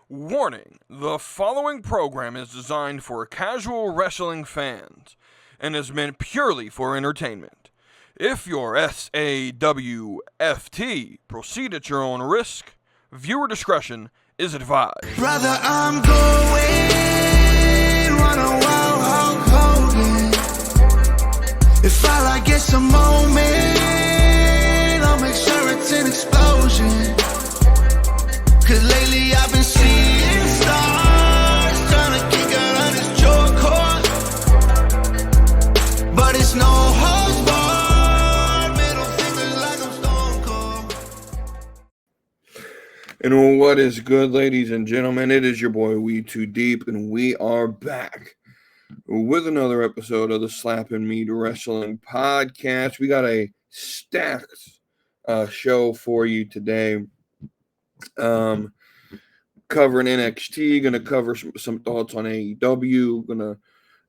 Warning, the following program is designed for casual wrestling fans and is meant purely for entertainment. If you're SAWFT, proceed at your own risk. Viewer discretion is advised. Brother, I'm going run a wild Hulk Hogan. If all I get's a moment, I'll make sure it's an explosion. Cause lately I've been seeing stars, trying to kick out on this joy cord. But it's no holds barred, middle fingers like I'm Stone Cold. And what is good, ladies and gentlemen? It is your boy WeTooDeep, and we are back with another episode of the Slap and Meat Wrestling Podcast. We got a stacked show for you today. Covering NXT, gonna cover some thoughts on AEW,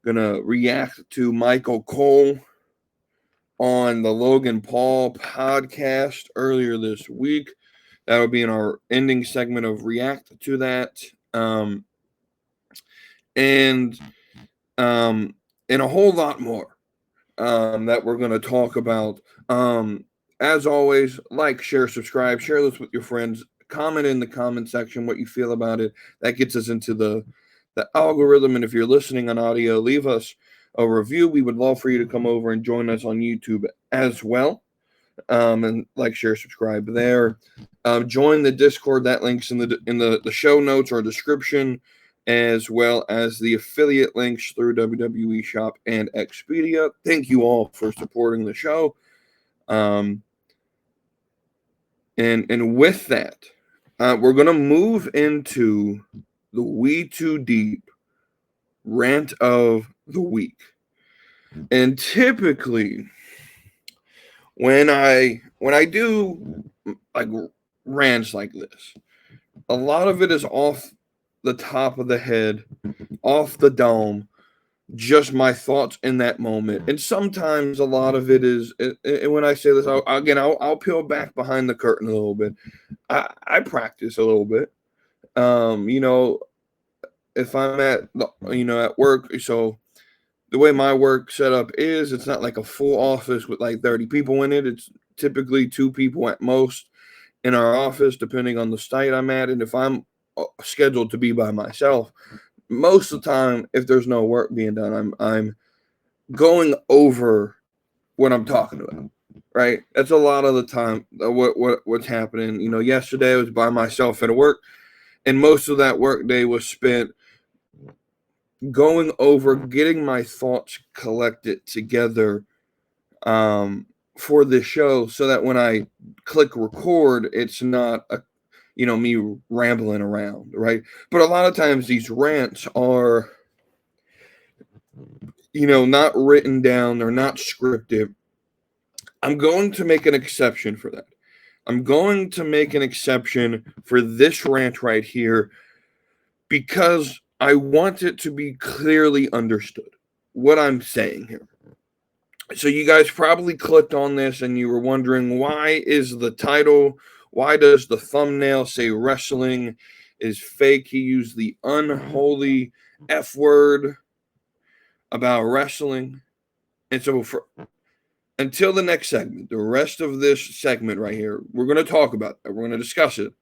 gonna react to Michael Cole on the Logan Paul podcast earlier this week. That'll be in our ending segment of react to that. And a whole lot more that we're going to talk about. As always, like, share, subscribe, share this with your friends. Comment in the comment section what you feel about it. That gets us into the algorithm. And if you're listening on audio, leave us a review. We would love for you to come over and join us on YouTube as well. And like, share, subscribe there. Join the Discord. That link's in the show notes or description, as well as the affiliate links through WWE Shop and Expedia. Thank you all for supporting the show. And with that, we're going to move into the WeTooDeep rant of the week. And typically, when I do like rants like this, a lot of it is off the top of the head, off the dome, just my thoughts in that moment. And sometimes a lot of it is, and when I say this, I'll peel back behind the curtain a little bit. I practice a little bit. If I'm at work, so the way my work setup is, it's not like a full office with like 30 people in it. It's typically 2 people at most in our office, depending on the site I'm at. And if I'm scheduled to be by myself, most of the time, if there's no work being done, I'm going over what I'm talking about, right? That's a lot of the time what's happening. Yesterday I was by myself at work, and most of that work day was spent going over, getting my thoughts collected together for this show, so that when I click record, it's not me rambling around, right? But a lot of times these rants are, not written down. They're not scripted. I'm going to make an exception for that. I'm going to make an exception for this rant right here, because I want it to be clearly understood what I'm saying here. So you guys probably clicked on this and you were wondering, why is the title, why does the thumbnail say wrestling is fake? He used the unholy F word about wrestling. And so until the next segment, the rest of this segment right here, we're going to talk about that. We're going to discuss it.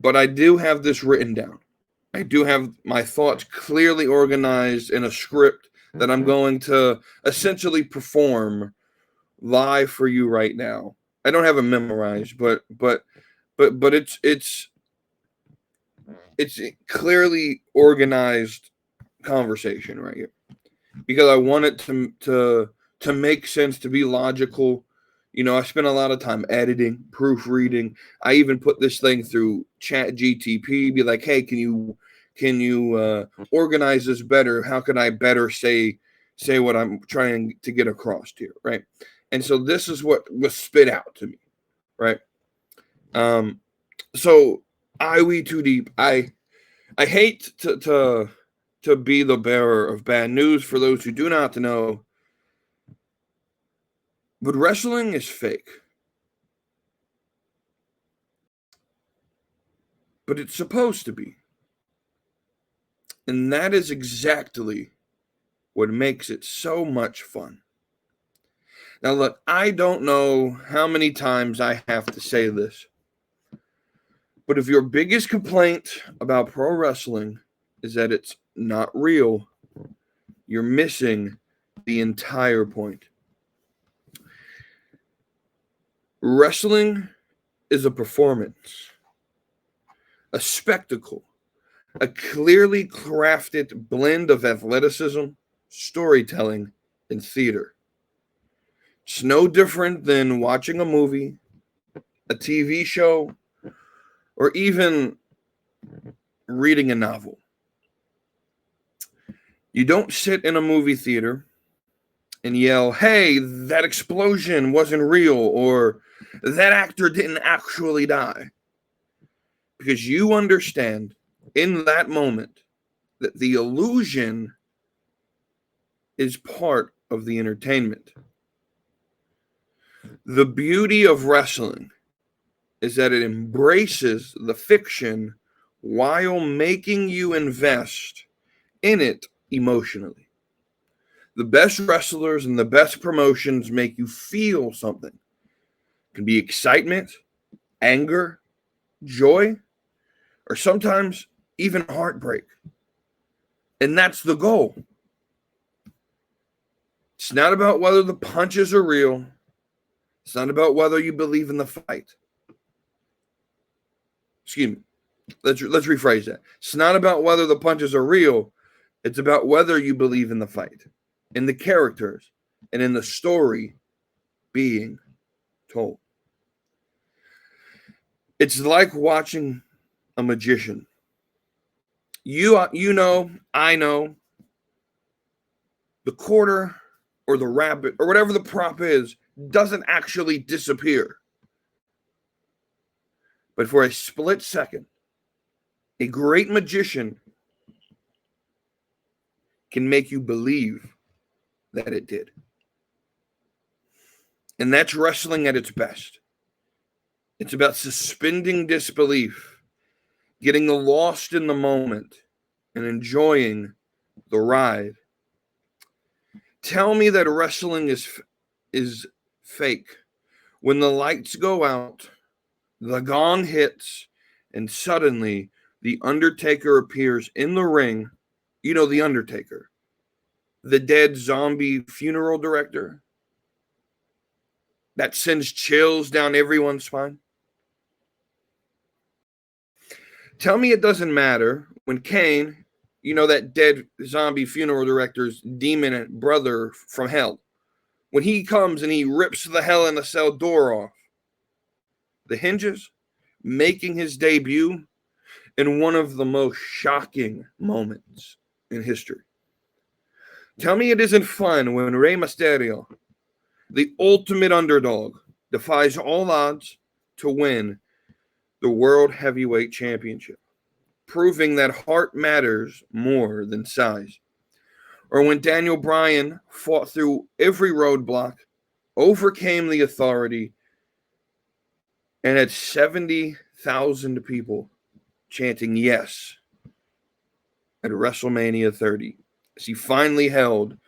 But I do have this written down. I do have my thoughts clearly organized in a script that I'm going to essentially perform live for you right now. I don't have it memorized, but it's clearly organized conversation right here, because I want it to make sense, to be logical. I spent a lot of time editing, proofreading. I even put this thing through Chat GTP, be like, hey, can you organize this better? How can I better say what I'm trying to get across here, right? And so this is what was spit out to me, right? So WeTooDeep, I hate to be the bearer of bad news for those who do not know, but wrestling is fake. but it's supposed to be. And that is exactly what makes it so much fun. Now, look, I don't know how many times I have to say this, but if your biggest complaint about pro wrestling is that it's not real, you're missing the entire point. Wrestling is a performance, a spectacle, a clearly crafted blend of athleticism, storytelling, and theater. It's no different than watching a movie, a TV show, or even reading a novel. You don't sit in a movie theater and yell, "Hey, that explosion wasn't real," or "that actor didn't actually die." Because you understand in that moment that the illusion is part of the entertainment. The beauty of wrestling is that it embraces the fiction while making you invest in it emotionally. The best wrestlers and the best promotions make you feel something. It can be excitement, anger, joy, or sometimes even heartbreak. And that's the goal. It's not about whether the punches are real. It's not about whether you believe in the fight. Excuse me. Let's rephrase that. It's not about whether the punches are real. It's about whether you believe in the fight, in the characters, and in the story being told. It's like watching a magician. You know, I know, the quarter or the rabbit or whatever the prop is doesn't actually disappear. But for a split second, a great magician can make you believe that it did. And that's wrestling at its best. It's about suspending disbelief, getting lost in the moment, and enjoying the ride. Tell me that wrestling is fake when the lights go out, the gong hits, and suddenly the Undertaker appears in the ring. You know, the Undertaker, the dead zombie funeral director that sends chills down everyone's spine. Tell me it doesn't matter when Kane, you know, that dead zombie funeral director's demon brother from hell, when he comes and he rips the Hell in a Cell door off the hinges, making his debut in one of the most shocking moments in history. Tell me it isn't fun when Rey Mysterio, the ultimate underdog, defies all odds to win the World Heavyweight Championship, proving that heart matters more than size. Or when Daniel Bryan fought through every roadblock, overcame the authority, and had 70,000 people chanting yes at WrestleMania 30 as he finally held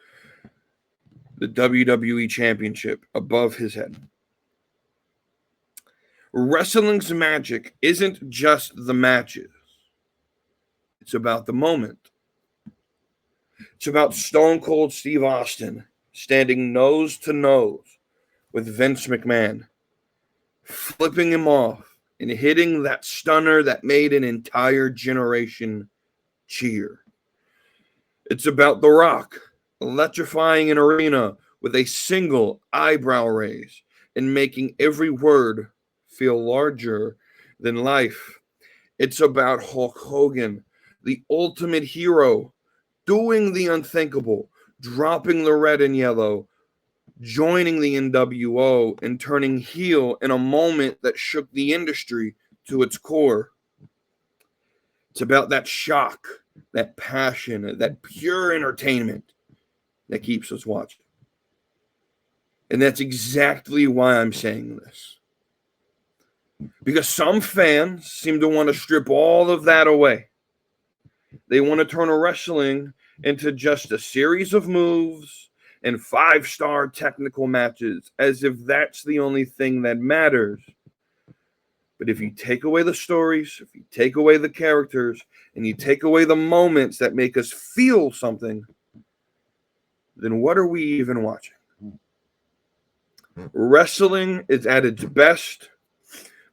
the WWE Championship above his head. Wrestling's magic isn't just the matches. It's about the moment. It's about Stone Cold Steve Austin standing nose to nose with Vince McMahon, flipping him off and hitting that stunner that made an entire generation cheer. It's about The Rock electrifying an arena with a single eyebrow raise and making every word feel larger than life. It's about Hulk Hogan, the ultimate hero, doing the unthinkable, dropping the red and yellow, joining the NWO, and turning heel in a moment that shook the industry to its core. It's about that shock, that passion, that pure entertainment that keeps us watching. And that's exactly why I'm saying this. Because some fans seem to want to strip all of that away. They want to turn wrestling into just a series of moves and 5-star technical matches, as if that's the only thing that matters. But if you take away the stories, if you take away the characters, and you take away the moments that make us feel something, then what are we even watching? Wrestling is at its best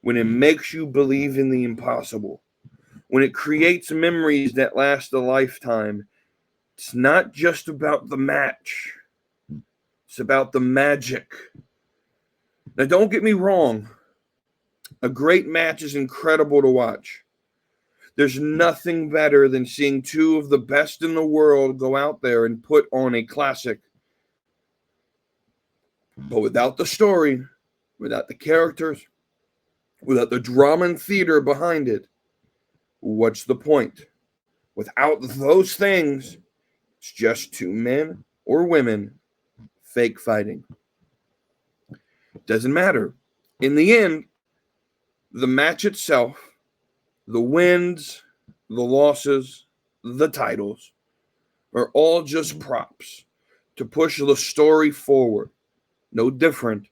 when it makes you believe in the impossible, when it creates memories that last a lifetime. It's not just about the match. It's about the magic. Now, don't get me wrong. A great match is incredible to watch. There's nothing better than seeing two of the best in the world go out there and put on a classic. But without the story, without the characters, without the drama and theater behind it, what's the point? Without those things, it's just two men or women fake fighting. Doesn't matter. In the end, the match itself, the wins, the losses, the titles are all just props to push the story forward. No different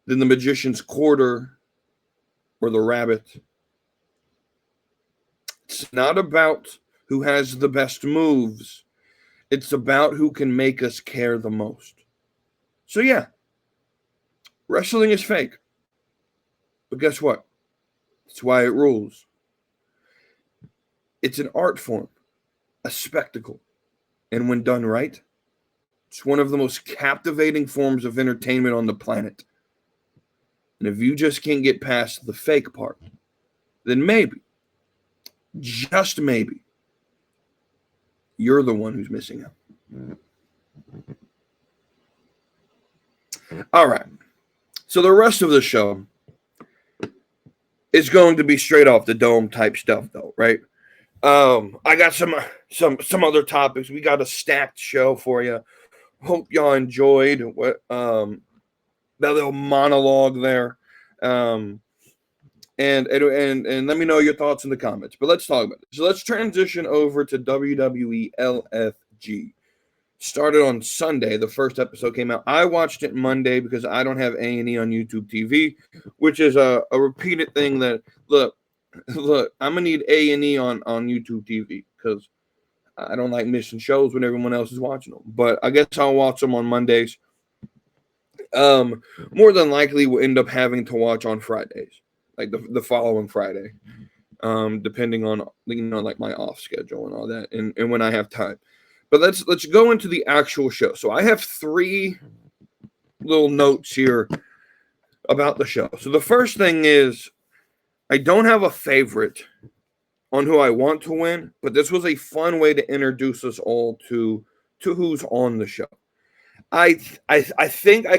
than the magician's quarter or the rabbit. It's not about who has the best moves. It's about who can make us care the most. So yeah, wrestling is fake. But guess what? It's why it rules. It's an art form, a spectacle. And when done right, it's one of the most captivating forms of entertainment on the planet. And if you just can't get past the fake part, then maybe, just maybe, you're the one who's missing out. All right. So the rest of the show is going to be straight off the dome type stuff, though, right? I got some other topics. We got a stacked show for you. Hope y'all enjoyed what that little monologue there. And let me know your thoughts in the comments. But let's talk about it. So let's transition over to WWE LFG. Started on Sunday. The first episode came out. I watched it Monday because I don't have A&E on YouTube TV, which is a repeated thing that, look, I'm going to need A&E on YouTube TV because I don't like missing shows when everyone else is watching them. But I guess I'll watch them on Mondays. More than likely, we'll end up having to watch on Fridays, like the following Friday, depending on, like my off schedule and all that, and when I have time. But let's go into the actual show. So I have 3 little notes here about the show. So the first thing is I don't have a favorite on who I want to win, but this was a fun way to introduce us all to who's on the show. I think I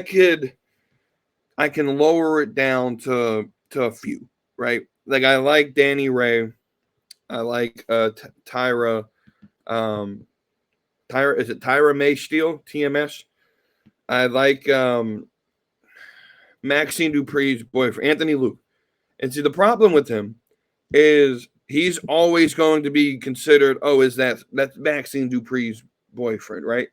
can lower it down to a few, right? Like I like Danny Ray. I like Tyra. Is it Tyra May Steele, TMS? I like Maxine Dupree's boyfriend, Anthony Luke. And see, the problem with him is he's always going to be considered, that's Maxine Dupree's boyfriend, right?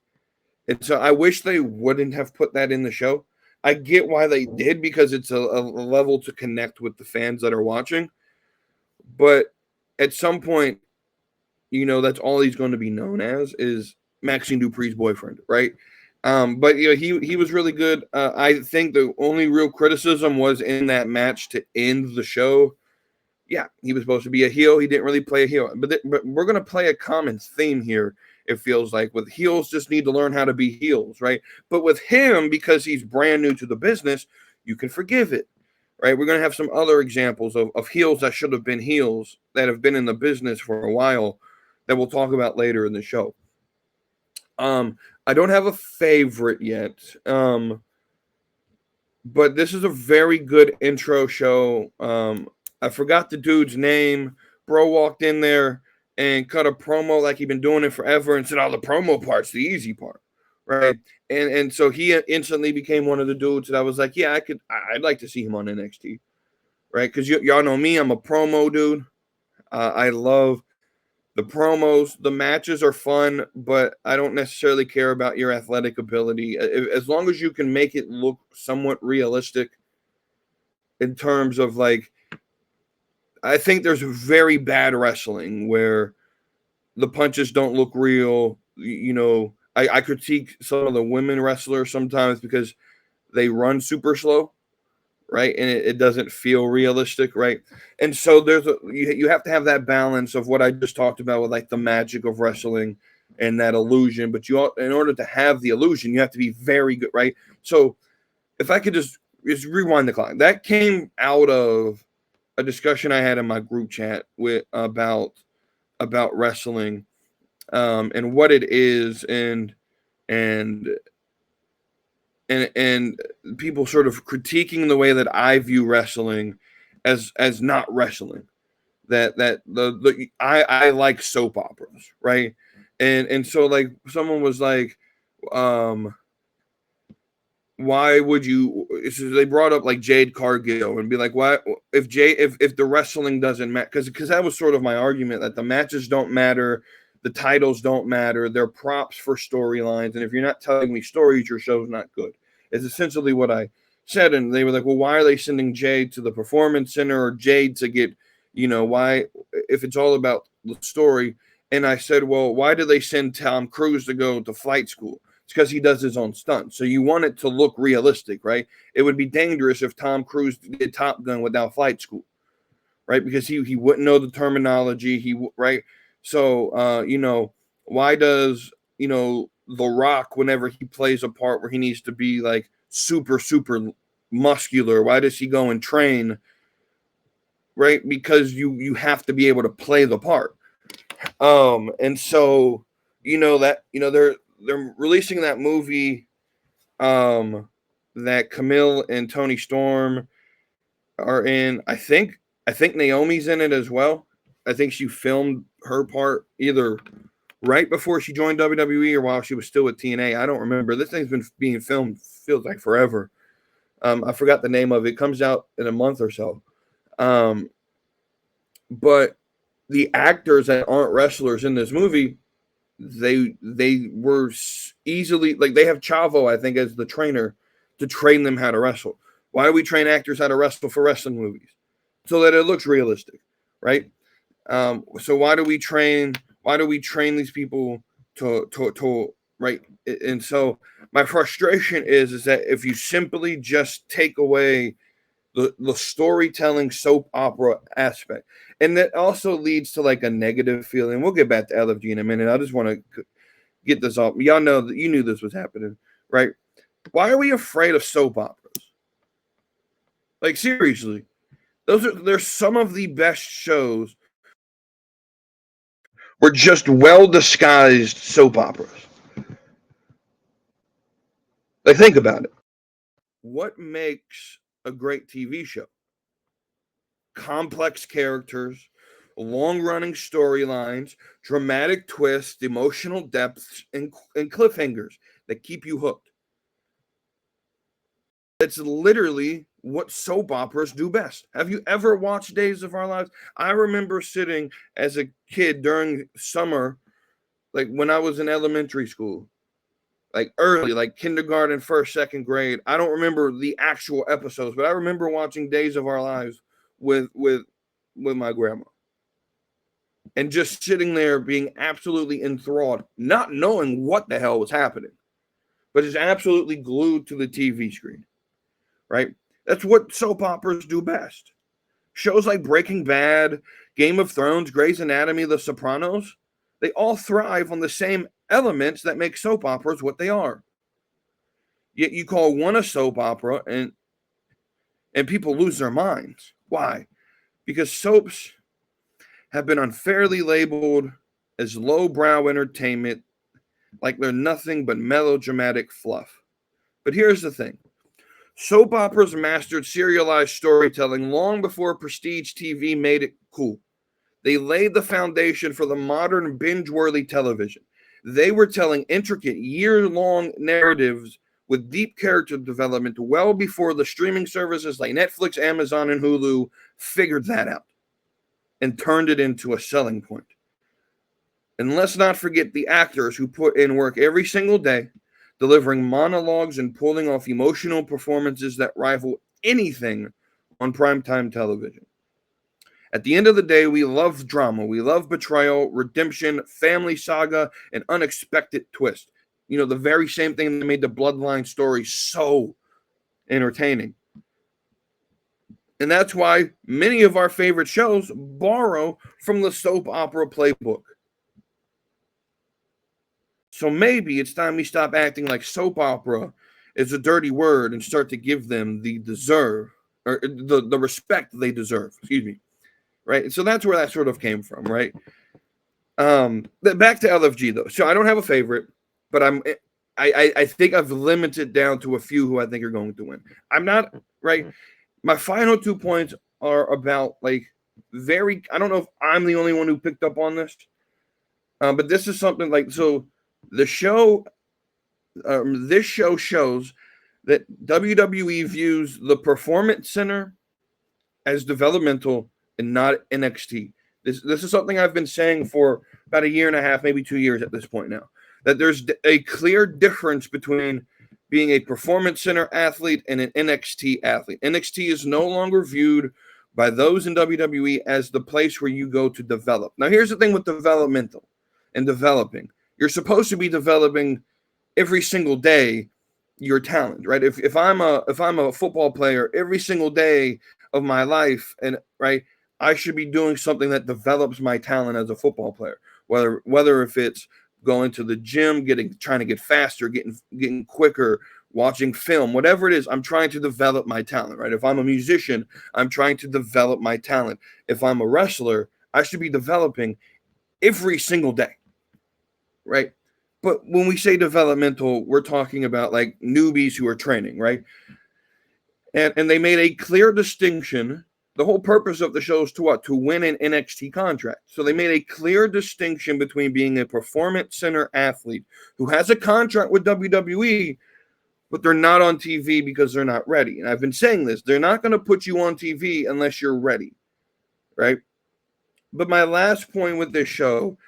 And so I wish they wouldn't have put that in the show. I get why they did, because it's a level to connect with the fans that are watching. But at some point, that's all he's going to be known as is Maxine Dupree's boyfriend, right? But he was really good. I think the only real criticism was in that match to end the show. Yeah, he was supposed to be a heel. He didn't really play a heel. But we're going to play a common theme here, it feels like. With heels, just need to learn how to be heels, right? But with him, because he's brand new to the business, you can forgive it, right? We're going to have some other examples of heels that should have been heels that have been in the business for a while that we'll talk about later in the show. I don't have a favorite yet, but this is a very good intro show. I forgot the dude's name. Bro walked in there and cut a promo like he'd been doing it forever and said, the promo part's the easy part, right? And so he instantly became one of the dudes that I was like, yeah, I'd like to see him on NXT. right? Because y'all know me, I'm a promo dude. I love the promos. The matches are fun, but I don't necessarily care about your athletic ability. As long as you can make it look somewhat realistic in terms of like, I think there's very bad wrestling where the punches don't look real. You know, I critique some of the women wrestlers sometimes because they run super slow, right? And it doesn't feel realistic, right? And so you have to have that balance of what I just talked about with like the magic of wrestling and that illusion. But in order to have the illusion, you have to be very good, right? So if I could just rewind the clock, that came out of a discussion I had in my group chat with about wrestling, and what it is, and and people sort of critiquing the way that I view wrestling as not wrestling. I like soap operas, right? And so like someone was like, why would you? So they brought up like Jade Cargill and be like, why if the wrestling doesn't matter? Because that was sort of my argument, that the matches don't matter, the titles don't matter, they're props for storylines, and if you're not telling me stories, your show's not good. It's essentially what I said, and they were like, well, why are they sending Jade to the Performance Center or Jade to get, why, if it's all about the story? And I said, well, why do they send Tom Cruise to go to flight school? It's because he does his own stunts. So you want it to look realistic, right? It would be dangerous if Tom Cruise did Top Gun without flight school, right? Because he wouldn't know the terminology. Right? So why does The Rock, whenever he plays a part where he needs to be like super muscular, why does he go and train? Right? Because you have to be able to play the part. And so they're releasing that movie, that Camille and Tony Storm are in. I think Naomi's in it as well. I think she filmed her part either right before she joined WWE or while she was still with TNA. I don't remember. This thing's been being filmed, feels like forever. I forgot the name of it. It comes out in a month or so. But the actors that aren't wrestlers in this movie, they were easily, like, they have Chavo, I think, as the trainer to train them how to wrestle. Why do we train actors how to wrestle for wrestling movies? So that it looks realistic, right? So why do we train these people to right? And so my frustration is that if you simply just take away the storytelling soap opera aspect, and that also leads to like a negative feeling. We'll get back to LFG in a minute. I just want to get this off. Y'all know that you knew this was happening, right? Why are we afraid of soap operas? Like, seriously, they're some of the best shows were just well disguised soap operas. Like, think about it. What makes a great TV show? Complex characters, long-running storylines, dramatic twists, emotional depths, and cliffhangers that keep you hooked. That's literally what soap operas do best. Have you ever watched Days of Our Lives? I remember sitting as a kid during summer, like when I was in elementary school, like early, like kindergarten, first, second grade. I don't remember the actual episodes, but I remember watching Days of Our Lives with my grandma, and just sitting there being absolutely enthralled, not knowing what the hell was happening, but just absolutely glued to the TV screen, right? That's what soap operas do best. Shows like Breaking Bad, Game of Thrones, Grey's Anatomy, The Sopranos, they all thrive on the same elements that make soap operas what they are. Yet you call one a soap opera and people lose their minds. Why? Because soaps have been unfairly labeled as lowbrow entertainment, like they're nothing but melodramatic fluff. But here's the thing. Soap operas mastered serialized storytelling long before prestige TV made it cool. They laid the foundation for the modern binge-worthy television. They were telling intricate, year-long narratives with deep character development well before the streaming services like Netflix, Amazon, and Hulu figured that out and turned it into a selling point. And let's not forget the actors who put in work every single day, delivering monologues and pulling off emotional performances that rival anything on primetime television. At the end of the day, we love drama. We love betrayal, redemption, family saga, and unexpected twist. You know, the very same thing that made the Bloodline story so entertaining. And that's why many of our favorite shows borrow from the soap opera playbook. So maybe it's time we stop acting like soap opera is a dirty word and start to give them the respect they deserve. Excuse me. Right. So that's where that sort of came from. Right. Back to LFG though. So I don't have a favorite, but I think I've limited down to a few who I think are going to win. I'm not right. My final 2 points are about I don't know if I'm the only one who picked up on this, but this is something so the show, this show shows that WWE views the Performance Center as developmental and not NXT. This is something I've been saying for about a year and a half, maybe 2 years at this point now, that there's a clear difference between being a Performance Center athlete and an NXT athlete. NXT is no longer viewed by those in WWE as the place where you go to develop. Now, here's the thing with developmental and developing. You're supposed to be developing every single day your talent, right? If I'm a football player, every single day of my life, and right, I should be doing something that develops my talent as a football player. Whether if it's going to the gym, trying to get faster, getting quicker, watching film, whatever it is, I'm trying to develop my talent, right? If I'm a musician, I'm trying to develop my talent. If I'm a wrestler, I should be developing every single day, right? But when we say developmental, we're talking about like newbies who are training, right? And they made a clear distinction. The whole purpose of the show is to what? To win an NXT contract. So they made a clear distinction between being a Performance Center athlete who has a contract with WWE, but they're not on TV because they're not ready. And I've been saying this. They're not going to put you on TV unless you're ready, right? But my last point with this show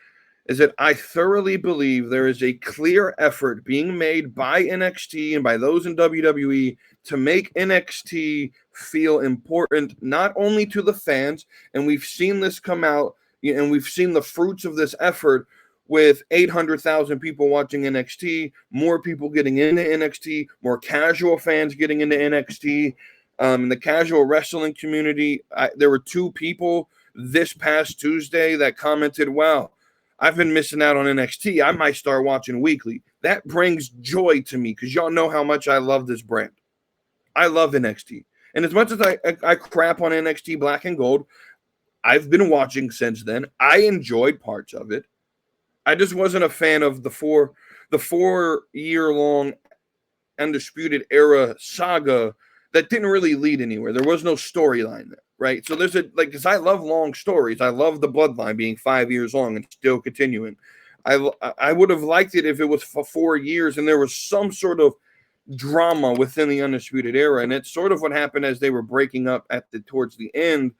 is that I thoroughly believe there is a clear effort being made by NXT and by those in WWE to make NXT feel important, not only to the fans, and we've seen this come out, and we've seen the fruits of this effort with 800,000 people watching NXT, more people getting into NXT, more casual fans getting into NXT. In the casual wrestling community, there were 2 people this past Tuesday that commented, wow, I've been missing out on NXT. I might start watching weekly. That brings joy to me because y'all know how much I love this brand. I love NXT. And as much as I crap on NXT Black and Gold, I've been watching since then. I enjoyed parts of it. I just wasn't a fan of the 4-year-long Undisputed Era saga that didn't really lead anywhere. There was no storyline there, right? So there's because I love long stories. I love the Bloodline being 5 years long and still continuing. I would have liked it if it was for 4 years and there was some sort of drama within the Undisputed Era, and it's sort of what happened as they were breaking up towards the end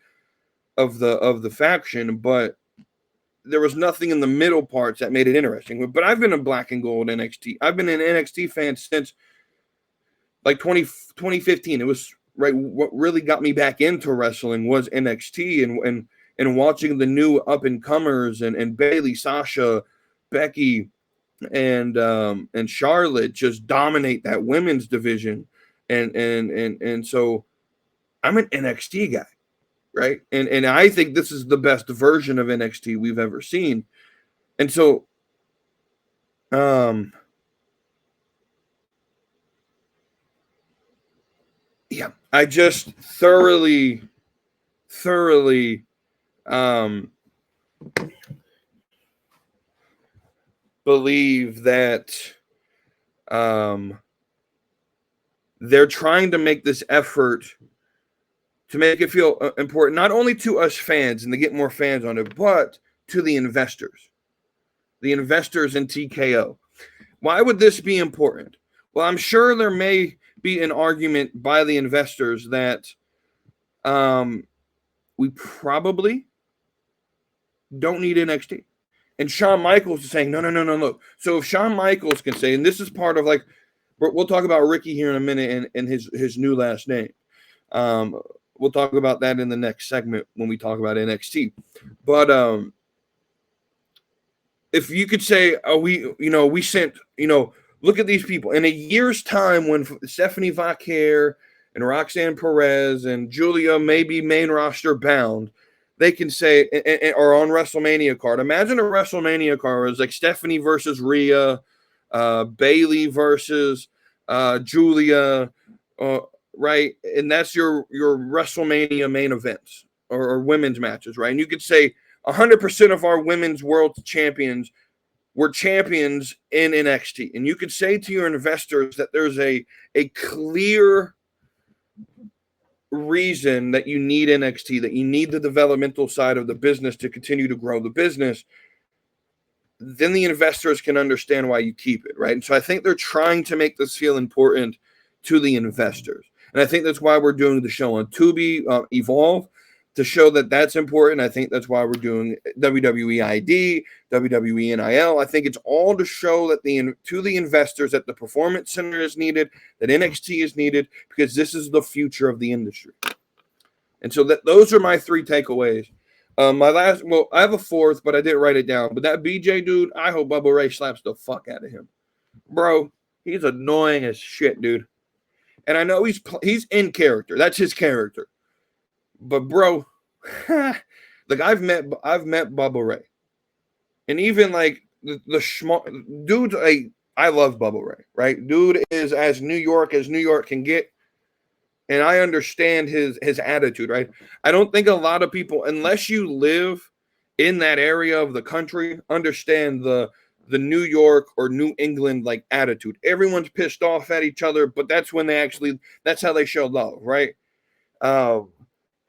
of the faction, but there was nothing in the middle parts that made it interesting. But I've been a Black and Gold NXT. I've been an NXT fan since like 2015. It was right. What really got me back into wrestling was NXT and watching the new up and comers and Bayley, Sasha, Becky, and Charlotte just dominate that women's division, and so I'm an NXT guy, right? And I think this is the best version of NXT we've ever seen, and so yeah, I just thoroughly believe that they're trying to make this effort to make it feel important, not only to us fans and to get more fans on it, but to the investors in TKO. Why would this be important? Well, I'm sure there may be an argument by the investors that we probably don't need NXT. And Shawn Michaels is saying, no. So if Shawn Michaels can say, and this is part of like, we'll talk about Ricky here in a minute and his new last name. We'll talk about that in the next segment when we talk about NXT. But if you could say, we sent, look at these people in a year's time when Stephanie Vaquer and Roxanne Perez and Julia may be main roster bound, they can say, or on WrestleMania card. Imagine a WrestleMania card is like Stephanie versus Rhea, Bailey versus Julia, right? And that's your WrestleMania main events or women's matches, right? And you could say 100% of our women's world champions were champions in NXT. And you could say to your investors that there's a clear reason that you need NXT, that you need the developmental side of the business to continue to grow the business. Then the investors can understand why you keep it, right? And so I think they're trying to make this feel important to the investors. And I think that's why we're doing the show on Tubi, Evolve, to show that that's important. I think that's why we're doing WWE ID, WWE NIL. I think it's all to show that to the investors that the Performance Center is needed, that NXT is needed, because this is the future of the industry. And so those are my 3 takeaways. I have a 4th, but I didn't write it down. But that BJ dude, I hope Bubba Ray slaps the fuck out of him. Bro, he's annoying as shit, dude. And I know he's in character. That's his character. But bro, like I've met Bubba Ray, and even like the small dude, I love Bubba Ray, right? Dude is as New York can get, and I understand his attitude, right? I don't think a lot of people, unless you live in that area of the country, understand the New York or New England like attitude. Everyone's pissed off at each other, but that's when that's how they show love, right?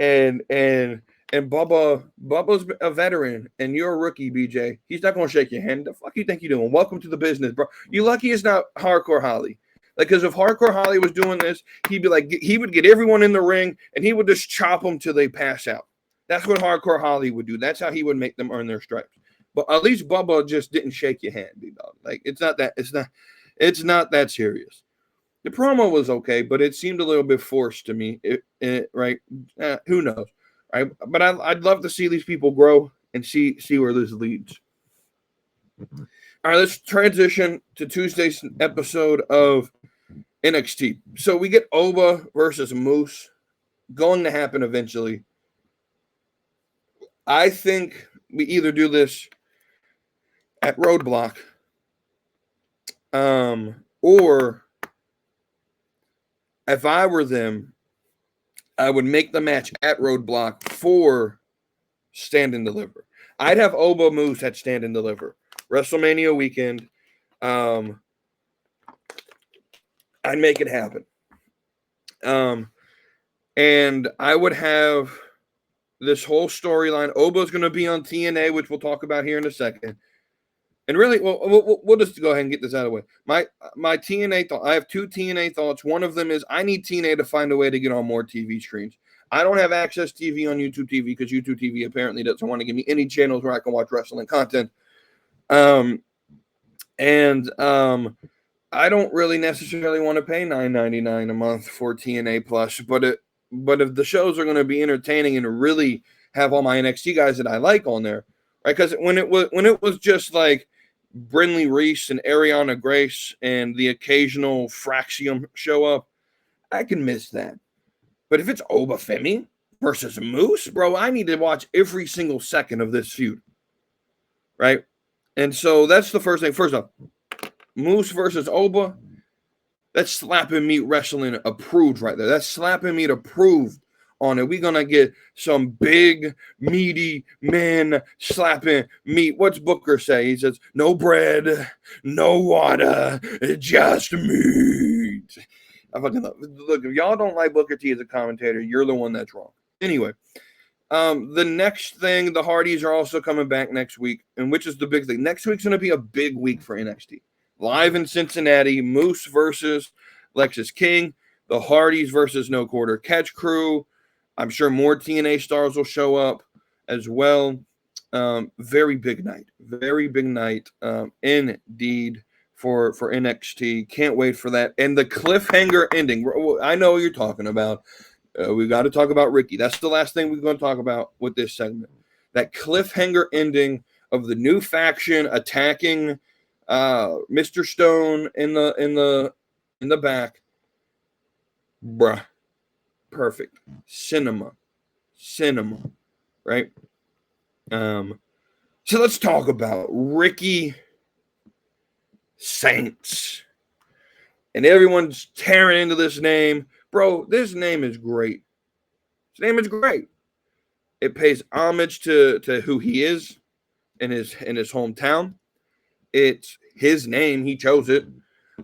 And Bubba's a veteran, and you're a rookie, BJ. He's not gonna shake your hand. The fuck you think you're doing? Welcome to the business, bro. You lucky it's not Hardcore Holly. Like, because if Hardcore Holly was doing this, he'd be like, he would get everyone in the ring, and he would just chop them till they pass out. That's what Hardcore Holly would do. That's how he would make them earn their stripes. But at least Bubba just didn't shake your hand, dude. Like, it's not that serious. The promo was okay, but it seemed a little bit forced to me. Right? Who knows? Right? But I'd love to see these people grow and see where this leads. All right, let's transition to Tuesday's episode of NXT. So we get Oba versus Moose going to happen eventually. I think we either do this at Roadblock, or if I were them, I would make the match at Roadblock for Stand and Deliver. I'd have Oba Moose at Stand and Deliver. WrestleMania weekend. I'd make it happen. And I would have this whole storyline. Oba's going to be on TNA, which we'll talk about here in a second. And really, we'll just go ahead and get this out of the way. My TNA thought. I have 2 TNA thoughts. One of them is I need TNA to find a way to get on more TV screens. I don't have Access TV on YouTube TV because YouTube TV apparently doesn't want to give me any channels where I can watch wrestling content. I don't really necessarily want to pay $9.99 a month for TNA Plus, but if the shows are going to be entertaining and really have all my NXT guys that I like on there, right? Because when it was just like Brindley Reese and Ariana Grace and the occasional Fraxium show up, I can miss that. But if it's Oba Femi versus Moose, bro, I need to watch every single second of this feud, right? And so that's the first thing. First off, Moose versus Oba, that's slapping meat wrestling approved right there. That's slapping meat approved on it. We're going to get some big, meaty men slapping meat. What's Booker say? He says, no bread, no water, just meat. I fucking love it. Look, if y'all don't like Booker T as a commentator, you're the one that's wrong. Anyway, the next thing, the Hardys are also coming back next week, and which is the big thing. Next week's going to be a big week for NXT. live in Cincinnati, Moose versus Lexus King, the Hardys versus No Quarter Catch Crew. I'm sure more TNA stars will show up as well. Very big night. Indeed for NXT. Can't wait for that. And the cliffhanger ending. I know what you're talking about. We've got to talk about Ricky. That's the last thing we're going to talk about with this segment. That cliffhanger ending of the new faction attacking Mr. Stone in the back. Bruh. Perfect. Cinema. Right? So let's talk about Ricky Saints. And everyone's tearing into this name. Bro, this name is great. It pays homage to who he is in his hometown. It's his name. He chose it.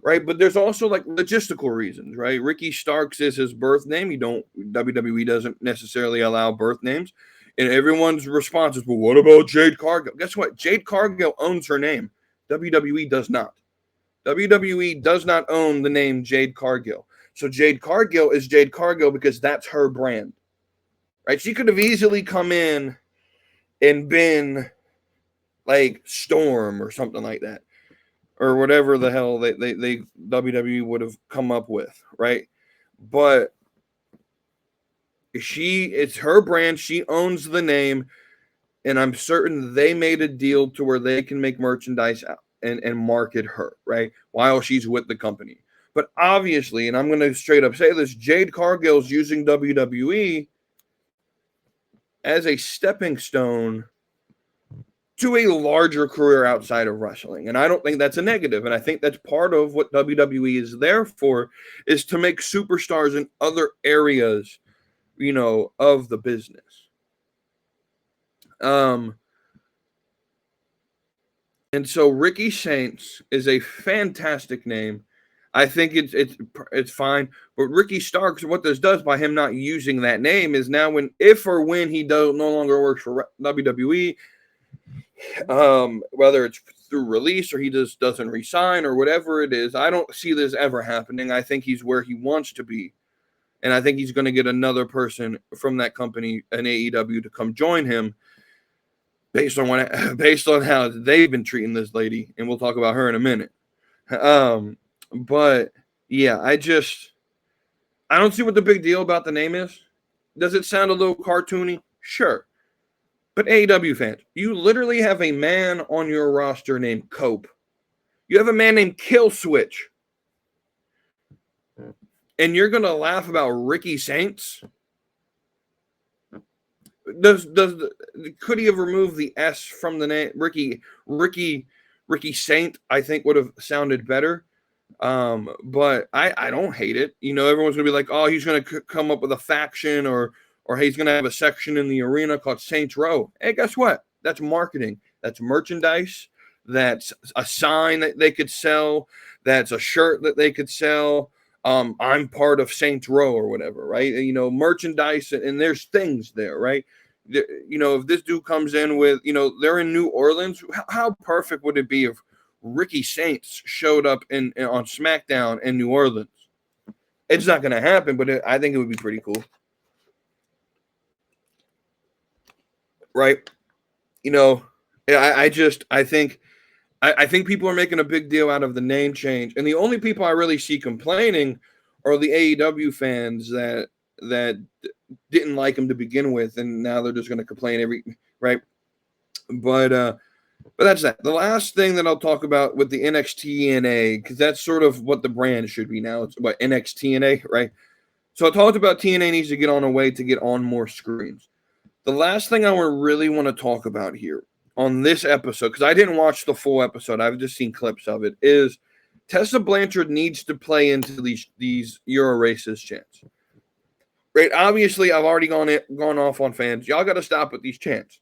Right, but there's also like logistical reasons, right? Ricky Starks is his birth name. WWE doesn't necessarily allow birth names, and everyone's response is, "Well, what about Jade Cargill?" Guess what? Jade Cargill owns her name. WWE does not. WWE does not own the name Jade Cargill. So Jade Cargill is Jade Cargill because that's her brand, right? She could have easily come in and been like Storm or something like that, or whatever the hell they WWE would have come up with, right? But it's her brand. She owns the name, and I'm certain they made a deal to where they can make merchandise and market her, right, while she's with the company. But obviously, and I'm going to straight up say this, Jade Cargill's using WWE as a stepping stone to a larger career outside of wrestling. And I don't think that's a negative. And I think that's part of what WWE is there for, is to make superstars in other areas, of the business. And so Ricky Saints is a fantastic name. I think it's fine. But Ricky Starks, what this does by him not using that name is now if or when he no longer works for WWE, whether it's through release or he just doesn't resign or whatever it is, I don't see this ever happening. I think he's where he wants to be, and I think he's going to get another person from that company, an AEW, to come join him based on how they've been treating this lady, and we'll talk about her in a minute. But yeah, I don't see what the big deal about the name is. Does it sound a little cartoony? Sure. But AEW fans, you literally have a man on your roster named Cope. You have a man named Kill Switch. And you're going to laugh about Ricky Saints? Could he have removed the S from the name? Ricky Saint, I think, would have sounded better. But I don't hate it. Everyone's going to be like, oh, he's going to come up with a faction or he's going to have a section in the arena called Saints Row. Hey, guess what? That's marketing. That's merchandise. That's a sign that they could sell. That's a shirt that they could sell. I'm part of Saints Row or whatever, right? Merchandise, and there's things there, right? If this dude comes in with, they're in New Orleans, how perfect would it be if Ricky Saints showed up on SmackDown in New Orleans? It's not going to happen, but I think it would be pretty cool. Right? I think people are making a big deal out of the name change, and the only people I really see complaining are the AEW fans that didn't like him to begin with, and now they're just going to complain right. But that's that. The last thing that I'll talk about with the NXT, because that's sort of what the brand should be now. It's what NXT, right? So I talked about TNA needs to get on a way to get on more screens. The last thing I really want to talk about here on this episode, because I didn't watch the full episode, I've just seen clips of it, is Tessa Blanchard needs to play into these You're a Racist chants. Right? Obviously, I've already gone off on fans. Y'all got to stop with these chants.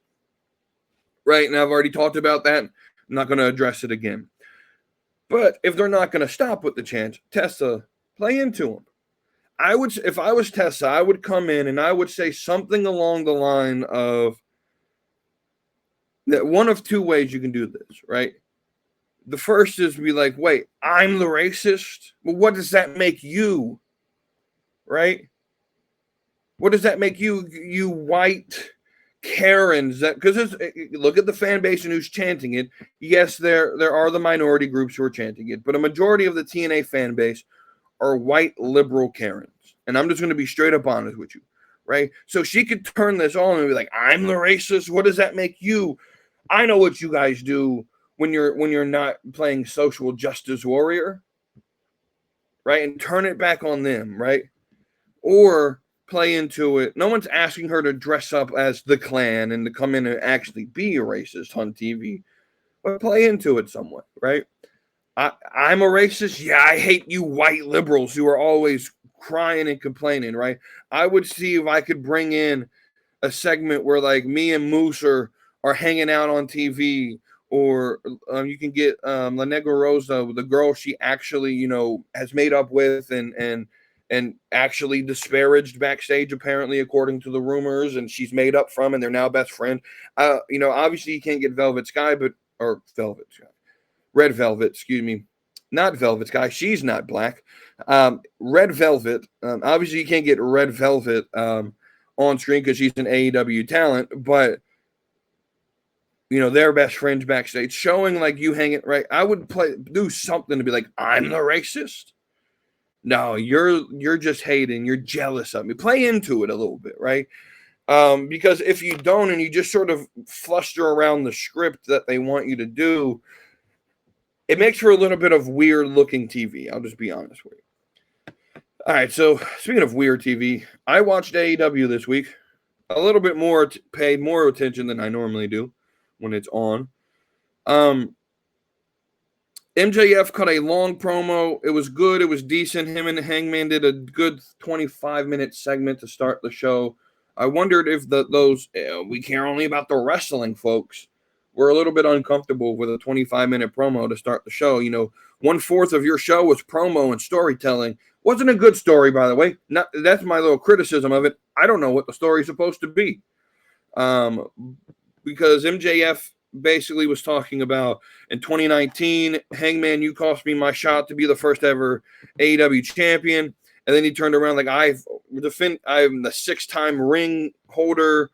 Right? And I've already talked about that. I'm not going to address it again. But if they're not going to stop with the chants, Tessa, play into them. If I was Tessa, I would come in and I would say something along the line of that one of two ways you can do this, right? The first is to be like, wait, I'm the racist? Well, what does that make you? Right? What does that make you, you white Karens? That because look at the fan base and who's chanting it. Yes, there are the minority groups who are chanting it, but a majority of the TNA fan base are white liberal Karens. And I'm just going to be straight up honest with you, right? So she could turn this on and be like, I'm the racist. What does that make you? I know what you guys do when you're not playing social justice warrior, right? And turn it back on them, right? Or play into it. No one's asking her to dress up as the Klan and to come in and actually be a racist on TV, but play into it somewhat, right? I'm a racist. Yeah, I hate you white liberals who are always crying and complaining, right? I would see if I could bring in a segment where like me and Moose are hanging out on TV, or you can get La Negra Rosa, the girl she actually, has made up with and actually disparaged backstage, apparently, according to the rumors, and she's made up from, and they're now best friends. Obviously you can't get Red Velvet, excuse me. Not Velvet Sky. She's not black. Red Velvet. Obviously, you can't get Red Velvet on screen because she's an AEW talent, but they're best friends backstage, showing like you hang it right. I would do something to be like, I'm the racist. No, you're just hating. You're jealous of me. Play into it a little bit, right? Because if you don't and you just sort of fluster around the script that they want you to do, it makes for a little bit of weird looking TV. I'll just be honest with you. All right, so speaking of weird TV, I watched AEW this week. A little bit more, paid more attention than I normally do when it's on. MJF cut a long promo. It was good. It was decent. Him and Hangman did a good 25-minute segment to start the show. I wondered if those we care only about the wrestling folks were a little bit uncomfortable with a 25-minute promo to start the show. 1/4 of your show was promo and storytelling. Wasn't a good story, by the way. That's my little criticism of it. I don't know what the story's supposed to be. Because MJF basically was talking about in 2019, Hangman, you cost me my shot to be the first ever AEW champion. And then he turned around like, I'm the 6-time ring holder,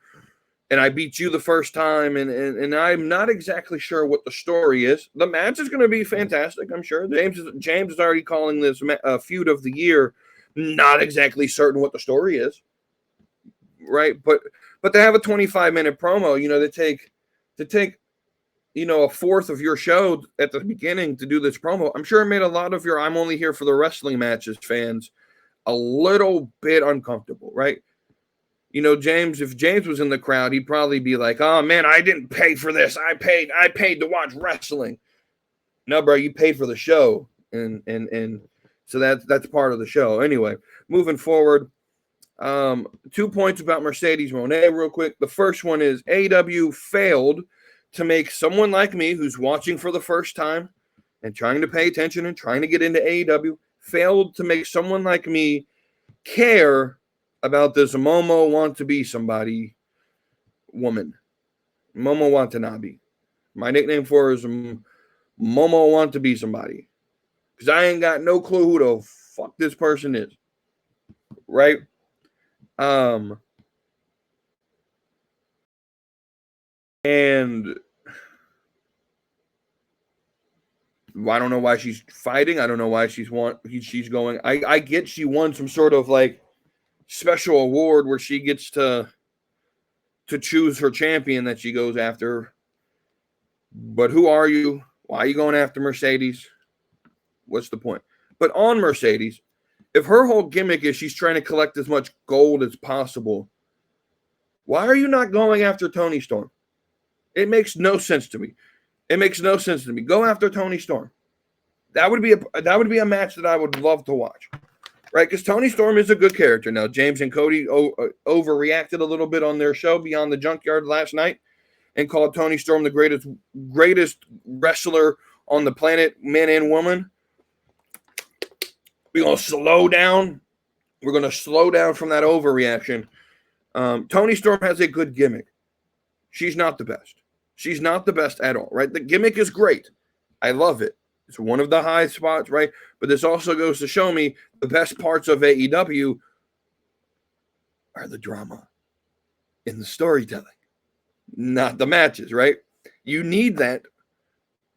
and I beat you the first time, and I'm not exactly sure what the story is. The match is going to be fantastic, I'm sure. James is already calling this feud of the year. Not exactly certain what the story is, right? But to have a 25-minute promo, to take a fourth of your show at the beginning to do this promo, I'm sure it made a lot of your I'm only here for the wrestling matches fans a little bit uncomfortable, right? If James was in the crowd, he'd probably be like, oh man, I didn't pay for this. I paid to watch wrestling. No, bro, you paid for the show. And so that's part of the show. Anyway, moving forward, 2 points about Mercedes Moné real quick. The first one is AEW failed to make someone like me who's watching for the first time and trying to pay attention and trying to get into AEW, failed to make someone like me care about this Momo want to be somebody woman. Momo Watanabe. My nickname for her is Momo want to be somebody. Because I ain't got no clue who the fuck this person is. Right? And I don't know why she's fighting. I don't know why she's going. I get she won some sort of like special award where she gets to choose her champion that she goes after. But who are you? Why are you going after Mercedes? What's the point? But on Mercedes, if her whole gimmick is she's trying to collect as much gold as possible, why are you not going after Toni Storm? It makes no sense to me. Go after Toni Storm. That would be a match that I would love to watch. Right, because Toni Storm is a good character. Now, James and Cody overreacted a little bit on their show Beyond the Junkyard last night and called Toni Storm the greatest wrestler on the planet, man and woman. We're going to slow down. We're going to slow down from that overreaction. Toni Storm has a good gimmick. She's not the best. She's not the best at all, right? The gimmick is great. I love it. It's one of the high spots, right? But this also goes to show me the best parts of AEW are the drama in the storytelling, not the matches, right? You need that,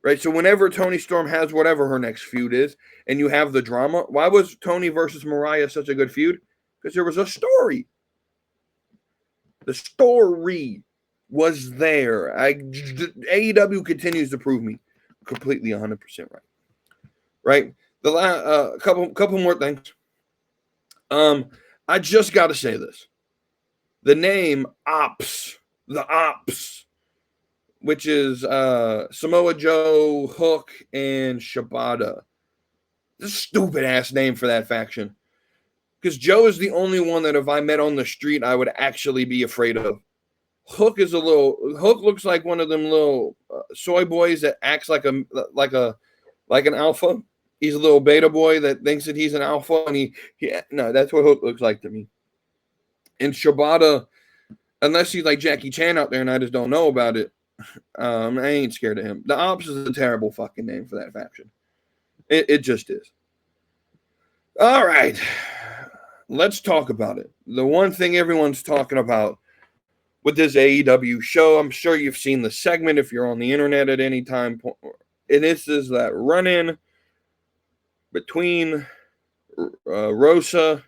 right? So whenever Toni Storm has whatever her next feud is, and you have the drama, why was Toni versus Mariah such a good feud? Because there was a story. The story was there. AEW continues to prove me completely 100% right. Right? The last couple more things. I just got to say this. The name Ops, the Ops, which is Samoa Joe, Hook, and Shibata. This stupid ass name for that faction. Because Joe is the only one that if I met on the street, I would actually be afraid of. Hook looks like one of them little soy boys that acts like an alpha. He's a little beta boy that thinks that he's an alpha, and no, that's what Hook looks like to me. And Shibata, unless he's like Jackie Chan out there and I just don't know about it, I ain't scared of him. The Ops is a terrible fucking name for that faction. It just is. All right. Let's talk about it. The one thing everyone's talking about with this AEW show, I'm sure you've seen the segment if you're on the internet at any time. And this is that run-in between Rosa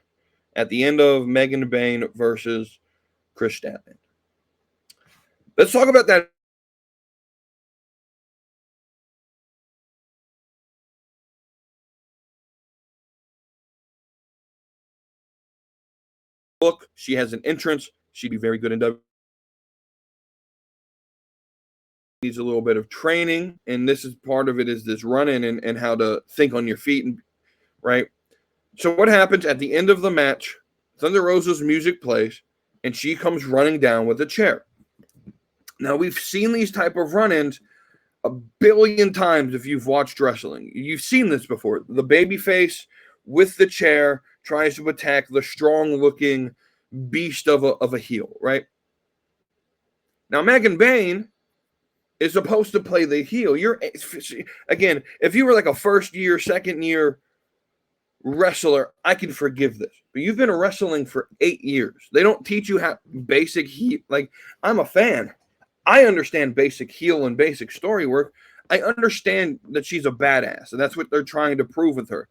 at the end of Megan Bayne versus Chris Statman. Let's talk about that. Look, she has an entrance. She'd be very good in WWE. Needs a little bit of training, and this is part of it is this run-in and how to think on your feet, and right? So what happens at the end of the match, Thunder Rosa's music plays, and she comes running down with a chair. Now, we've seen these type of run-ins a billion times if you've watched wrestling. You've seen this before. The babyface with the chair tries to attack the strong-looking beast of a heel, right? Now, Megan Bayne is supposed to play the heel. Again, if you were like a first-year, second-year wrestler, I can forgive this. But you've been wrestling for 8 years. They don't teach you how basic heel. Like, I'm a fan. I understand basic heel and basic story work. I understand that she's a badass, and that's what they're trying to prove with her.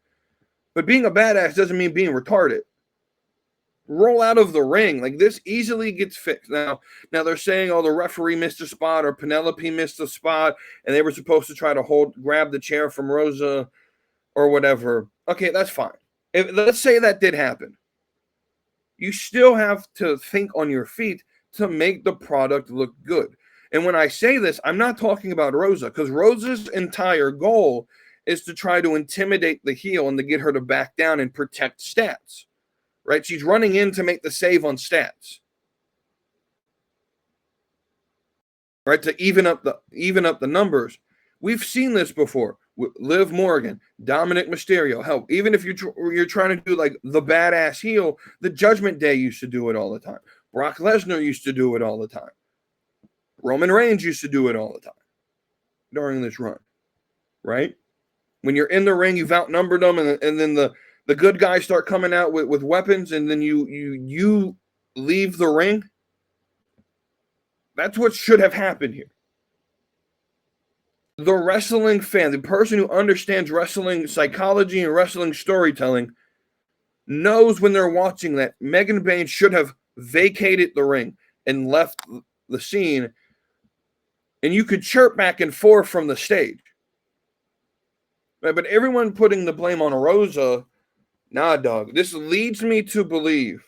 But being a badass doesn't mean being retarded. Roll out of the ring. Like, this easily gets fixed. Now they're saying, oh, the referee missed a spot or Penelope missed a spot, and they were supposed to try to grab the chair from Rosa or whatever. Okay, that's fine. Let's say that did happen. You still have to think on your feet to make the product look good. And when I say this, I'm not talking about Rosa, because Rosa's entire goal is to try to intimidate the heel and to get her to back down and protect stats. Right? She's running in to make the save on stats. Right? To even up the numbers. We've seen this before. Liv Morgan, Dominic Mysterio. Hell, even if you're trying to do like the badass heel, the Judgment Day used to do it all the time. Brock Lesnar used to do it all the time. Roman Reigns used to do it all the time during this run. Right? When you're in the ring, you've outnumbered them, and then the good guys start coming out with weapons, and then you leave the ring. That's what should have happened here. The wrestling fan, the person who understands wrestling psychology and wrestling storytelling, knows when they're watching that Megan Bayne should have vacated the ring and left the scene, and you could chirp back and forth from the stage. Right? But everyone putting the blame on Rosa, nah, dog. This leads me to believe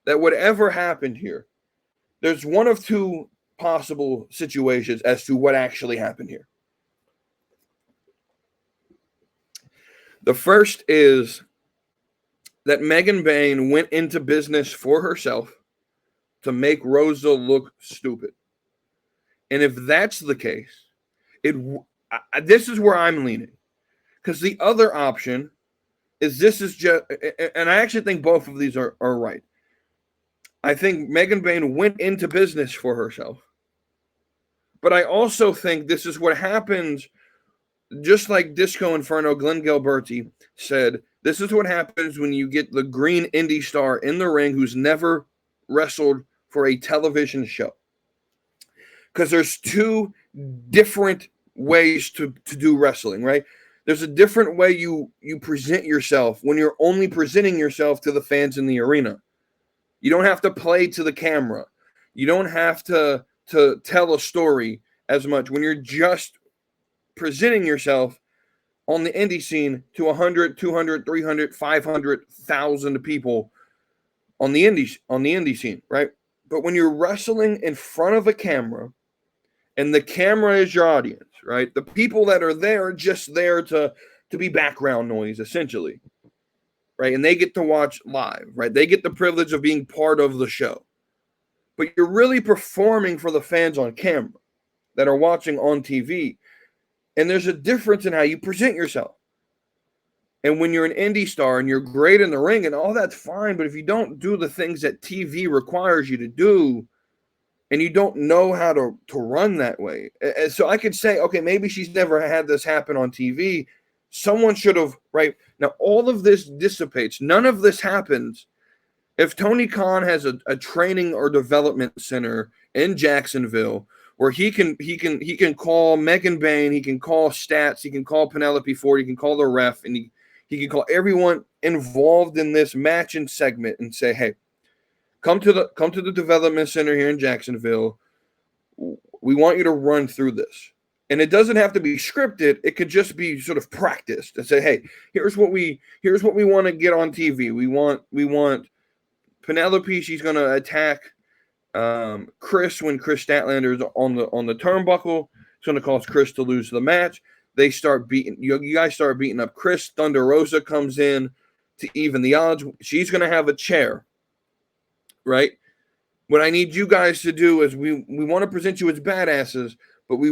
that whatever happened here, there's one of two possible situations as to what actually happened here. The first is that Megan Bayne went into business for herself to make Rosa look stupid. And if that's the case, this is where I'm leaning. Because the other option is and I actually think both of these are right. I think Megan Bayne went into business for herself. But I also think this is what happens just like Disco Inferno, Glenn Gilberti said, this is what happens when you get the green indie star in the ring who's never wrestled for a television show. Because there's two different ways to do wrestling, right? There's a different way you present yourself when you're only presenting yourself to the fans in the arena. You don't have to play to the camera. You don't have to tell a story as much when you're just presenting yourself on the indie scene to 100, 200, 300, 500,000 people on the indie scene, right? But when you're wrestling in front of a camera and the camera is your audience, right? The people that are there are just there to be background noise, essentially, right? And they get to watch live, right? They get the privilege of being part of the show. But you're really performing for the fans on camera that are watching on TV. And there's a difference in how you present yourself. And when you're an indie star and you're great in the ring and all that's fine, but if you don't do the things that TV requires you to do, and you don't know how to run that way. And so I could say, okay, maybe she's never had this happen on TV. Someone should have, right? Now, all of this dissipates. None of this happens if Tony Khan has a training or development center in Jacksonville where he can call Megan Bain, he can call Stats, he can call Penelope Ford, he can call the ref, and he can call everyone involved in this match and segment and say, hey, come to the development center here in Jacksonville. We want you to run through this. And it doesn't have to be scripted. It could just be sort of practiced and say, hey, here's what we want to get on TV. We want Penelope, she's going to attack Chris when Chris Statlander is on the turnbuckle. It's going to cause Chris to lose the match. They start beating you guys start beating up Chris. Thunder Rosa comes in to even the odds. She's going to have a chair. Right? What I need you guys to do is we want to present you as badasses, but we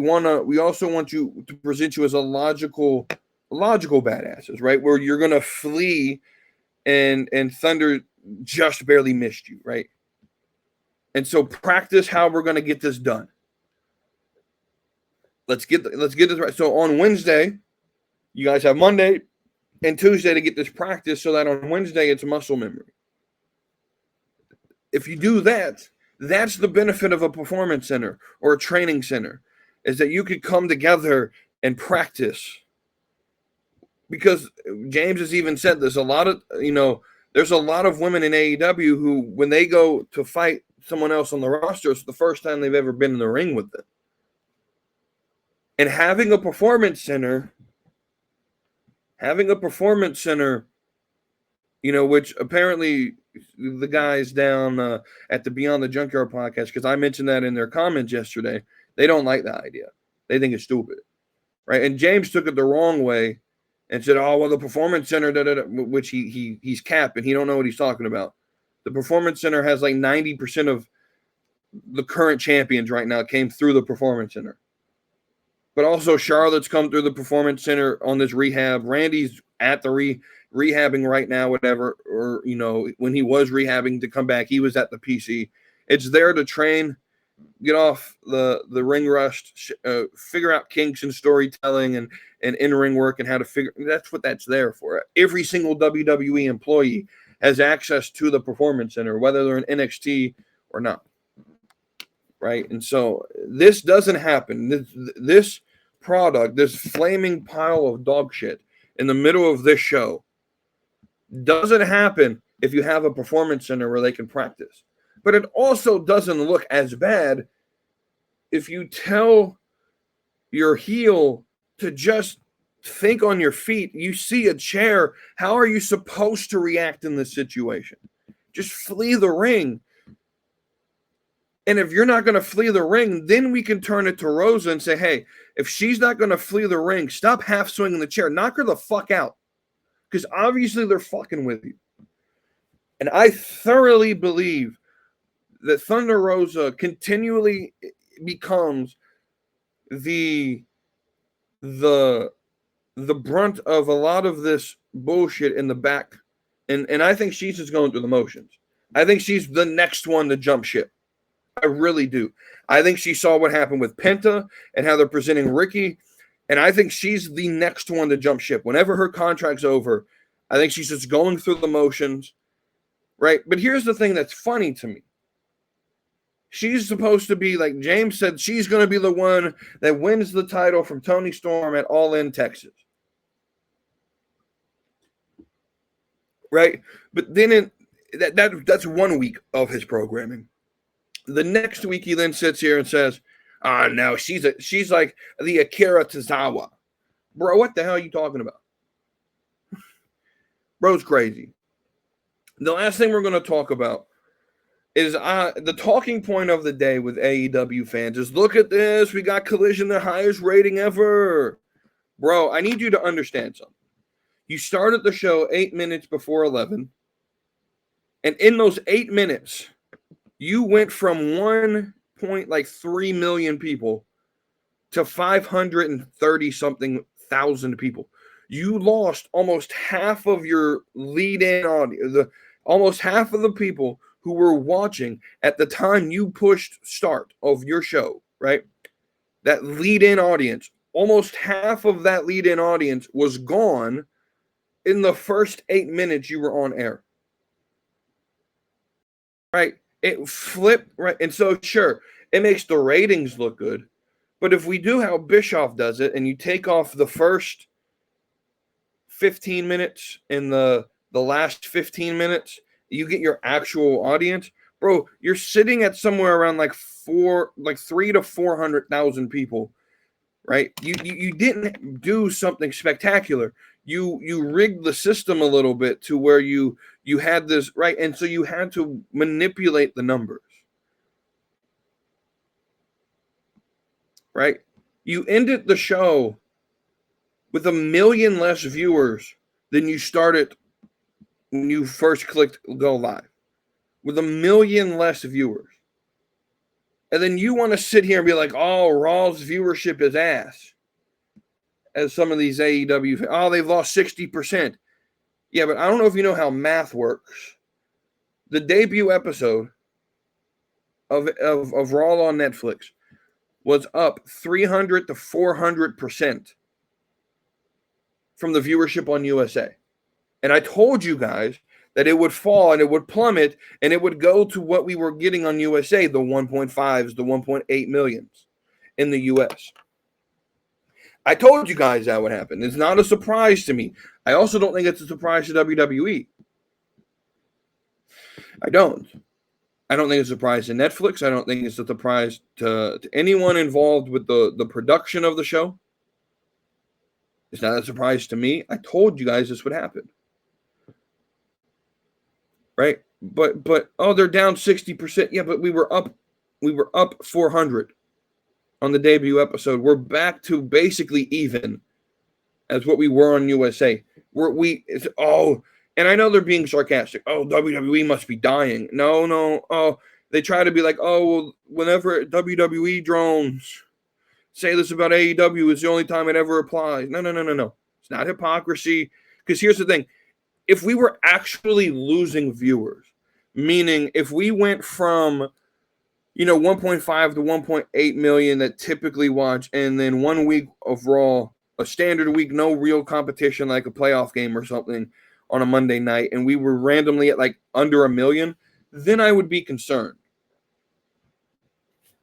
also want you to present you as a logical badasses, right? Where you're gonna flee and Thunder just barely missed you, right? And so practice how we're gonna get this done. Let's get this right. So on Wednesday, you guys have Monday and Tuesday to get this practice so that on Wednesday it's muscle memory. If you do that, that's the benefit of a performance center or a training center, is that you could come together and practice. Because James has even said this, there's a lot of women in AEW who, when they go to fight someone else on the roster, it's the first time they've ever been in the ring with them. And having a performance center, which apparently the guys down at the Beyond the Junkyard podcast, because I mentioned that in their comments yesterday, they don't like the idea. They think it's stupid, right? And James took it the wrong way and said, "Oh, well, the Performance Center," which he's capping. He don't know what he's talking about. The Performance Center has like 90% of the current champions right now came through the Performance Center. But also Charlotte's come through the Performance Center on this rehab. Randy's at the rehabbing right now, whatever, or when he was rehabbing to come back, he was at the PC. It's there to train, get off the ring rust, figure out kinks and storytelling and in-ring work and how to figure. That's what that's there for. Every single WWE employee has access to the Performance Center, whether they're in NXT or not, right? And so this doesn't happen. This product, this flaming pile of dog shit in the middle of this show, doesn't happen if you have a performance center where they can practice. But it also doesn't look as bad if you tell your heel to just think on your feet. You see a chair. How are you supposed to react in this situation? Just flee the ring. And if you're not going to flee the ring, then we can turn it to Rosa and say, hey, if she's not going to flee the ring, stop half swinging the chair. Knock her the fuck out. Because obviously they're fucking with you. And I thoroughly believe that Thunder Rosa continually becomes the brunt of a lot of this bullshit in the back. And I think she's just going through the motions. I think she's the next one to jump ship. I really do. I think she saw what happened with Penta and how they're presenting Ricky And I think she's the next one to jump ship. Whenever her contract's over, I think she's just going through the motions, right? But here's the thing that's funny to me. She's supposed to be, like James said, she's going to be the one that wins the title from Toni Storm at All In Texas. Right? But then that's 1 week of his programming. The next week he then sits here and says, no, she's like the Akira Tozawa. Bro, what the hell are you talking about? Bro's crazy. The last thing we're going to talk about is the talking point of the day with AEW fans is, look at this. We got Collision, the highest rating ever. Bro, I need you to understand something. You started the show 8 minutes before 11. And in those 8 minutes, you went from 1.3 million people to 530-something thousand people. You lost almost half of your lead-in audience, almost half of the people who were watching at the time you pushed start of your show, right? That lead-in audience, almost half of that lead-in audience was gone in the first 8 minutes you were on air. Right? It flipped, right? And so, sure, it makes the ratings look good. But if we do how Bischoff does it, and you take off the first 15 minutes and the last 15 minutes, you get your actual audience. Bro, you're sitting at somewhere around like 300,000 to 400,000 people, right? You didn't do something spectacular. You rigged the system a little bit to where you had this, right? And so you had to manipulate the numbers, right? You ended the show with 1 million less viewers than you started when you first clicked go live, with 1 million less viewers. And then you want to sit here and be like, oh, Raw's viewership is ass. As some of these AEW, they've lost 60%. Yeah, but I don't know if you know how math works. The debut episode of Raw on Netflix was up 300 to 400% from the viewership on USA. And I told you guys that it would fall and it would plummet and it would go to what we were getting on USA, the 1.5s, the 1.8 millions in the US. I told you guys that would happen. It's not a surprise to me. I also don't think it's a surprise to WWE. I don't think it's a surprise to Netflix. I don't think it's a surprise to anyone involved with the production of the show. It's not a surprise to me. I told you guys this would happen. Right? But they're down 60%. Yeah, but we were up 400 on the debut episode. We're back to basically even as what we were on USA. And I know they're being sarcastic. Oh, WWE must be dying. No. Oh, they try to be like, oh, well, whenever WWE drones say this about AEW, it's the only time it ever applies. No. It's not hypocrisy. Because here's the thing. If we were actually losing viewers, meaning if we went from 1.5 to 1.8 million that typically watch, and then 1 week of Raw, a standard week, no real competition like a playoff game or something on a Monday night, and we were randomly at like under 1 million, then I would be concerned.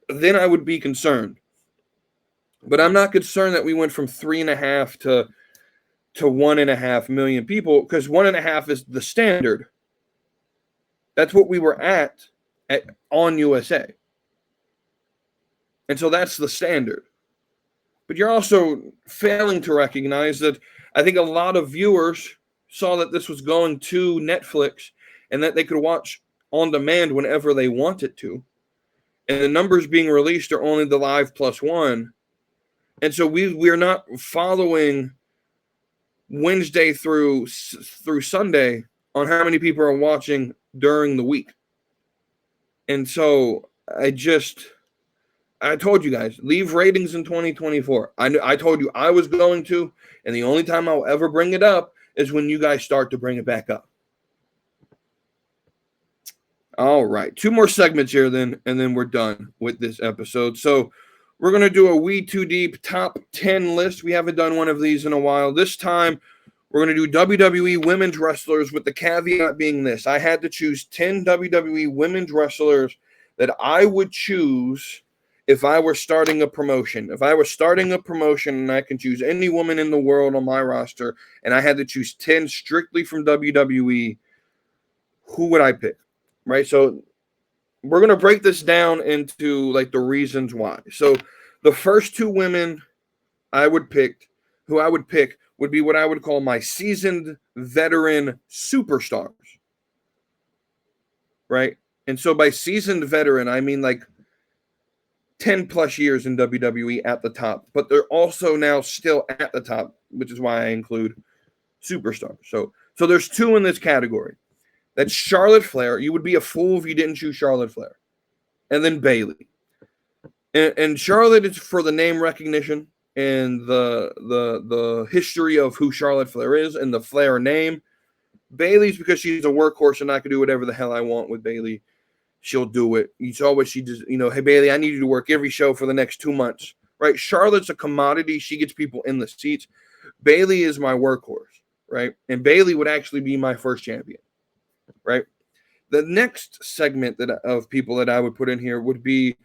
But I'm not concerned that we went from 3.5 to 1.5 million people, because 1.5 is the standard. That's what we were at on USA. And so that's the standard. But you're also failing to recognize that I think a lot of viewers saw that this was going to Netflix and that they could watch on demand whenever they wanted to. And the numbers being released are only the live +1. And so we're not following Wednesday through Sunday on how many people are watching during the week. And so I told you guys, leave ratings in 2024. I told you I was going to, and the only time I'll ever bring it up is when you guys start to bring it back up. All right, 2 more segments here then, and then we're done with this episode. So we're going to do a WeTooDeep top 10 list. We haven't done one of these in a while. This time, we're going to do WWE women's wrestlers, with the caveat being this. I had to choose 10 WWE women's wrestlers that I would choose if I were starting a promotion. If I were starting a promotion and I can choose any woman in the world on my roster, and I had to choose 10 strictly from WWE, who would I pick? Right? So we're going to break this down into like the reasons why. So the first two women I would pick would be what I would call my seasoned veteran superstars. Right? And so by seasoned veteran, I mean like 10 plus years in WWE at the top, but they're also now still at the top, which is why I include superstars. So there's two in this category. That's Charlotte Flair. You would be a fool if you didn't choose Charlotte Flair. And then Bayley. And Charlotte is for the name recognition and the history of who Charlotte Flair is and the Flair name. Bayley's because she's a workhorse and I can do whatever the hell I want with Bayley. She'll do it. You saw what she does. Hey, Bayley, I need you to work every show for the next 2 months. Right? Charlotte's a commodity. She gets people in the seats. Bayley is my workhorse. Right? And Bayley would actually be my first champion. Right? The next segment of people that I would put in here would be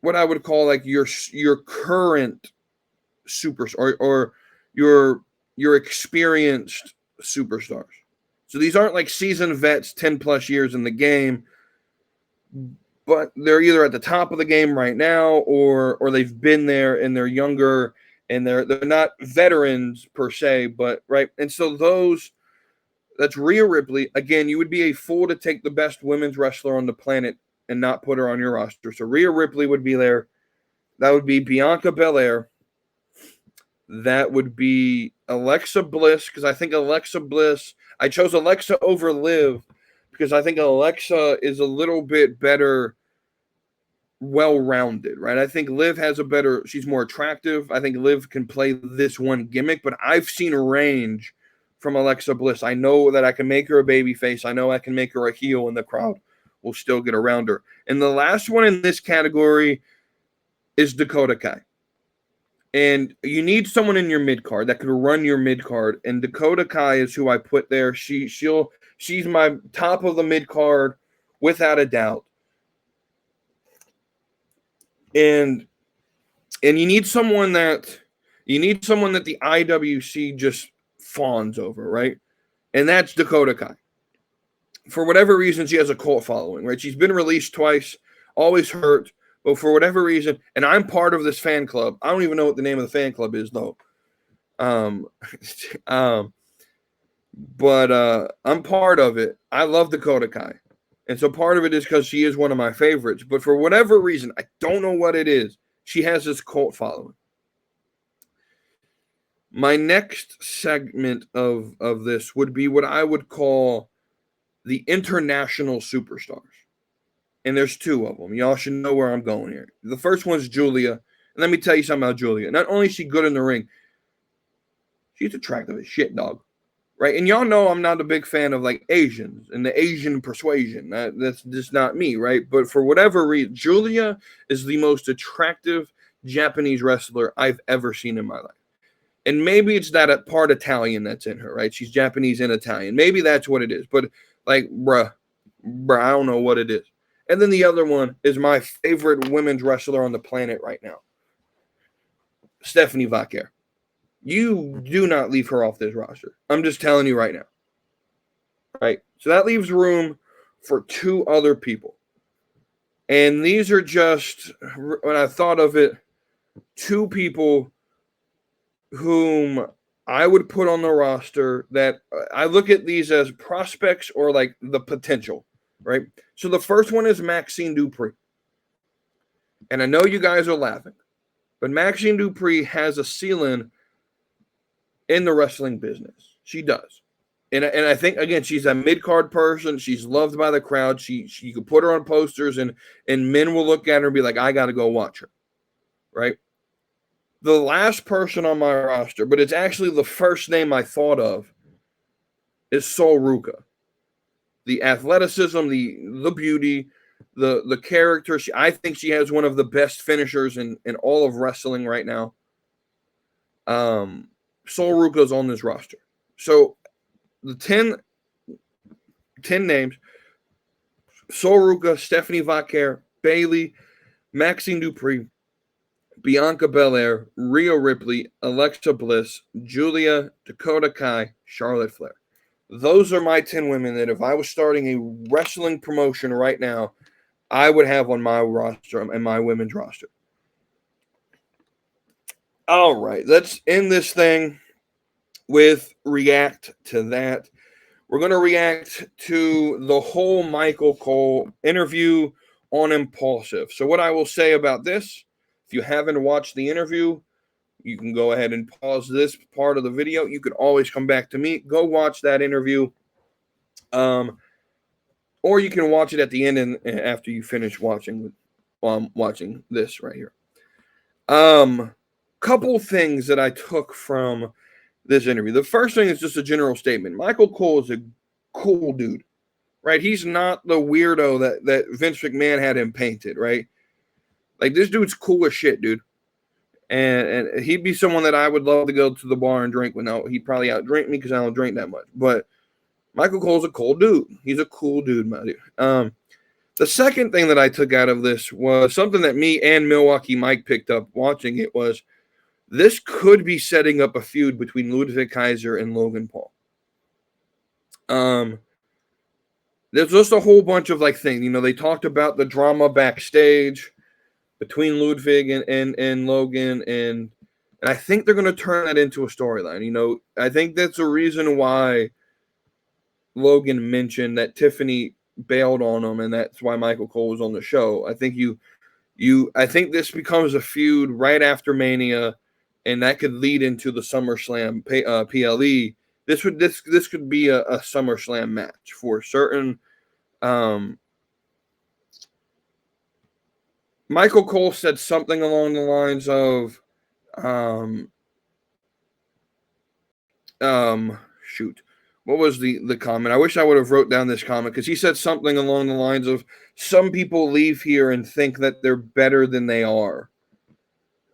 what I would call like your current superstar or your experienced superstars. So these aren't like seasoned vets, 10 plus years in the game, but they're either at the top of the game right now or they've been there and they're younger and they're not veterans per se, but right. And so that's Rhea Ripley. Again, you would be a fool to take the best women's wrestler on the planet and not put her on your roster. So Rhea Ripley would be there. That would be Bianca Belair. That would be Alexa Bliss, because I think Alexa Bliss, I chose Alexa over Liv because I think Alexa is a little bit better well-rounded, right? I think Liv she's more attractive. I think Liv can play this one gimmick, but I've seen range from Alexa Bliss. I know that I can make her a babyface. I know I can make her a heel, and the crowd will still get around her. And the last one in this category is Dakota Kai. And you need someone in your mid card that could run your mid card, and Dakota Kai is who I put there. She's my top of the mid card without a doubt. And you need someone that the IWC just fawns over, right? And that's Dakota Kai. For whatever reason, she has a cult following, right? She's been released twice, always hurt. But for whatever reason, and I'm part of this fan club. I don't even know what the name of the fan club is, though. But I'm part of it. I love Dakota Kai. And so part of it is because she is one of my favorites. But for whatever reason, I don't know what it is, she has this cult following. My next segment of this would be what I would call the international superstars. And there's two of them. Y'all should know where I'm going here. The first one's Julia. And let me tell you something about Julia. Not only is she good in the ring, she's attractive as shit, dog. Right? And y'all know I'm not a big fan of like Asians and the Asian persuasion. That's just not me, right? But for whatever reason, Julia is the most attractive Japanese wrestler I've ever seen in my life. And maybe it's that part Italian that's in her, right? She's Japanese and Italian. Maybe that's what it is. But like, bruh, I don't know what it is. And then the other one is my favorite women's wrestler on the planet right now, Stephanie Vaquer. You do not leave her off this roster. I'm just telling you right now. Right? So that leaves room for two other people. And these are just, when I thought of it, two people whom I would put on the roster that I look at these as prospects or like the potential. Right? So the first one is Maxine Dupree. And I know you guys are laughing, but Maxine Dupree has a ceiling in the wrestling business. She does. And I think, again, she's a mid-card person. She's loved by the crowd. You could put her on posters and men will look at her and be like, I got to go watch her. Right? The last person on my roster, but it's actually the first name I thought of, is Sol Ruca. The athleticism, the beauty, the character. I think she has one of the best finishers in all of wrestling right now. Sol Ruka's on this roster. So the 10 names: Sol Ruka, Stephanie Vaquer, Bayley, Maxine Dupree, Bianca Belair, Rhea Ripley, Alexa Bliss, Julia, Dakota Kai, Charlotte Flair. Those are my 10 women that if I was starting a wrestling promotion right now, I would have on my roster and my women's roster. All right, let's end this thing with react to that. We're going to react to the whole Michael Cole interview on Impulsive. So what I will say about this, if you haven't watched the interview, you can go ahead and pause this part of the video. You can always come back to me. Go watch that interview. Or you can watch it at the end and after you finish watching this right here. Couple things that I took from this interview. The first thing is just a general statement. Michael Cole is a cool dude, right? He's not the weirdo that Vince McMahon had him painted, right? Like, this dude's cool as shit, dude. And he'd be someone that I would love to go to the bar and drink with. Now, he'd probably outdrink me because I don't drink that much. But Michael Cole's a cool dude. He's a cool dude, my dude. The second thing that I took out of this was something that me and Milwaukee Mike picked up watching it was this could be setting up a feud between Ludwig Kaiser and Logan Paul. There's just a whole bunch of like things. You know, they talked about the drama backstage between Ludwig and Logan, and I think they're going to turn that into a storyline. You know, I think that's the reason why Logan mentioned that Tiffany bailed on him, and that's why Michael Cole was on the show. I think I think this becomes a feud right after Mania, and that could lead into the SummerSlam PLE. This could be a SummerSlam match for certain. Michael Cole said something along the lines of, shoot, what was the comment? I wish I would have wrote down this comment because he said something along the lines of, some people leave here and think that they're better than they are.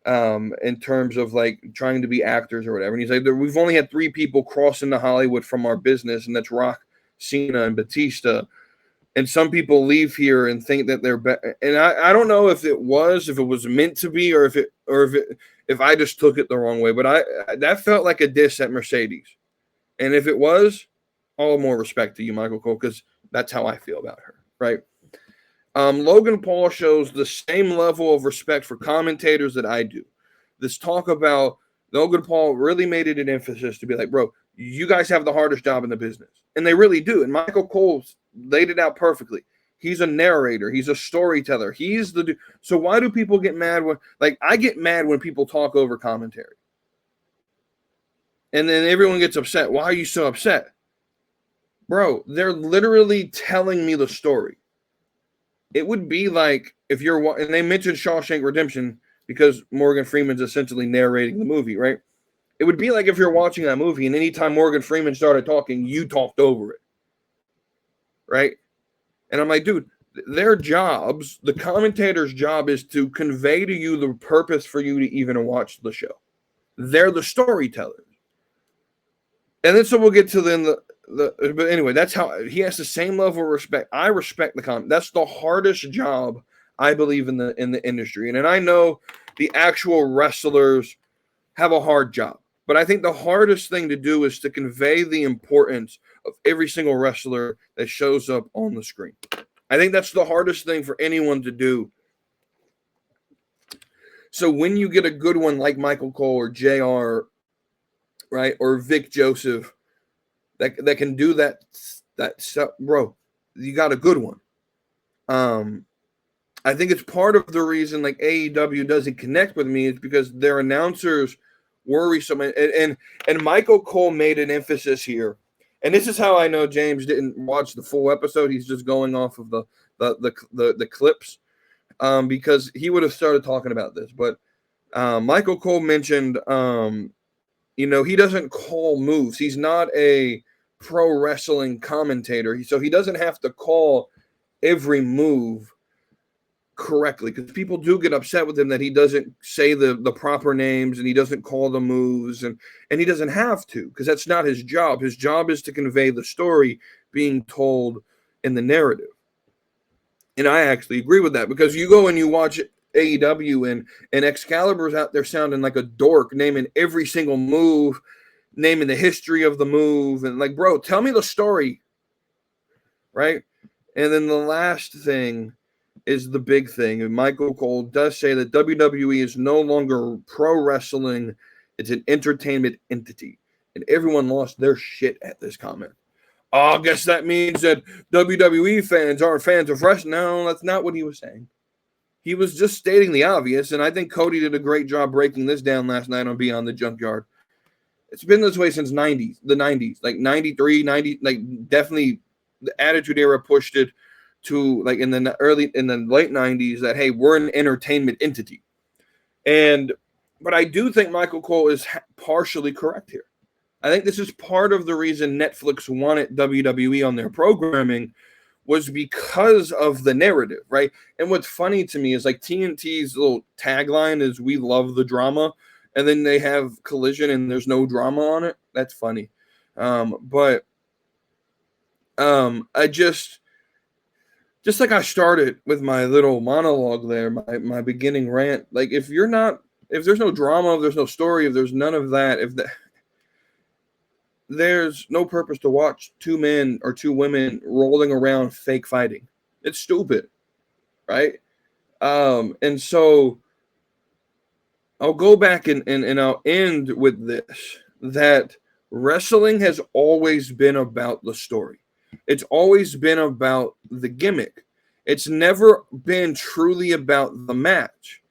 In terms of like trying to be actors or whatever. And he's like, we've only had 3 people cross into Hollywood from our business, and that's Rock, Cena, and Batista. And some people leave here and think that they're better. And I don't know if it was meant to be, or if I just took it the wrong way. But that felt like a diss at Mercedes. And if it was, all the more respect to you, Michael Cole, because that's how I feel about her, right? Logan Paul shows the same level of respect for commentators that I do. This talk about Logan Paul really made it an emphasis to be like, bro, you guys have the hardest job in the business. And they really do. And Michael Cole laid it out perfectly. He's a narrator. He's a storyteller. He's the dude. So why do people get mad when, like, I get mad when people talk over commentary. And then everyone gets upset. Why are you so upset? Bro, they're literally telling me the story. It would be like if you're, and they mentioned Shawshank Redemption because Morgan Freeman's essentially narrating the movie, right? It would be like if you're watching that movie and anytime Morgan Freeman started talking, you talked over it, right? And I'm like, dude, their jobs, the commentator's job is to convey to you the purpose for you to even watch the show. They're the storytellers. And then so we'll get to then but anyway, that's how he has the same level of respect. I respect the comment. That's the hardest job I believe in the industry. And I know the actual wrestlers have a hard job, but I think the hardest thing to do is to convey the importance of every single wrestler that shows up on the screen. I think that's the hardest thing for anyone to do. So when you get a good one like Michael Cole or JR, right, or Vic Joseph, that can do that stuff, bro, you got a good one. I think it's part of the reason like AEW doesn't connect with me is because their announcers worry so much. And Michael Cole made an emphasis here. And this is how I know James didn't watch the full episode. He's just going off of the clips because he would have started talking about this. But Michael Cole mentioned, he doesn't call moves. He's not a pro wrestling commentator. So he doesn't have to call every move correctly, because people do get upset with him that he doesn't say the proper names and he doesn't call the moves, and he doesn't have to, because that's not his job. His job is to convey the story being told in the narrative. And I actually agree with that, because you go and you watch AEW and Excalibur's out there sounding like a dork, naming every single move, naming the history of the move, and like, bro, tell me the story, right? And then the last thing is the big thing. And Michael Cole does say that WWE is no longer pro wrestling, it's an entertainment entity. And everyone lost their shit at this comment. Oh, I guess that means that WWE fans aren't fans of wrestling. No, that's not what he was saying. He was just stating the obvious, and I think Cody did a great job breaking this down last night on Beyond the Junkyard. It's been this way since the 90s, like 93, 90, like definitely the Attitude Era pushed it to like in the late 90s that, hey, we're an entertainment entity. But I do think Michael Cole is partially correct here. I think this is part of the reason Netflix wanted WWE on their programming, was because of the narrative, right? And what's funny to me is like TNT's little tagline is "We love the drama," and then they have Collision and there's no drama on it. That's funny. I just like I started with my little monologue there, my beginning rant. Like if there's no drama, if there's no story, if there's none of that, there's no purpose to watch two men or two women rolling around fake fighting. It's stupid, right? And so I'll go back and I'll end with this, that wrestling has always been about the story. It's always been about the gimmick. It's never been truly about the match.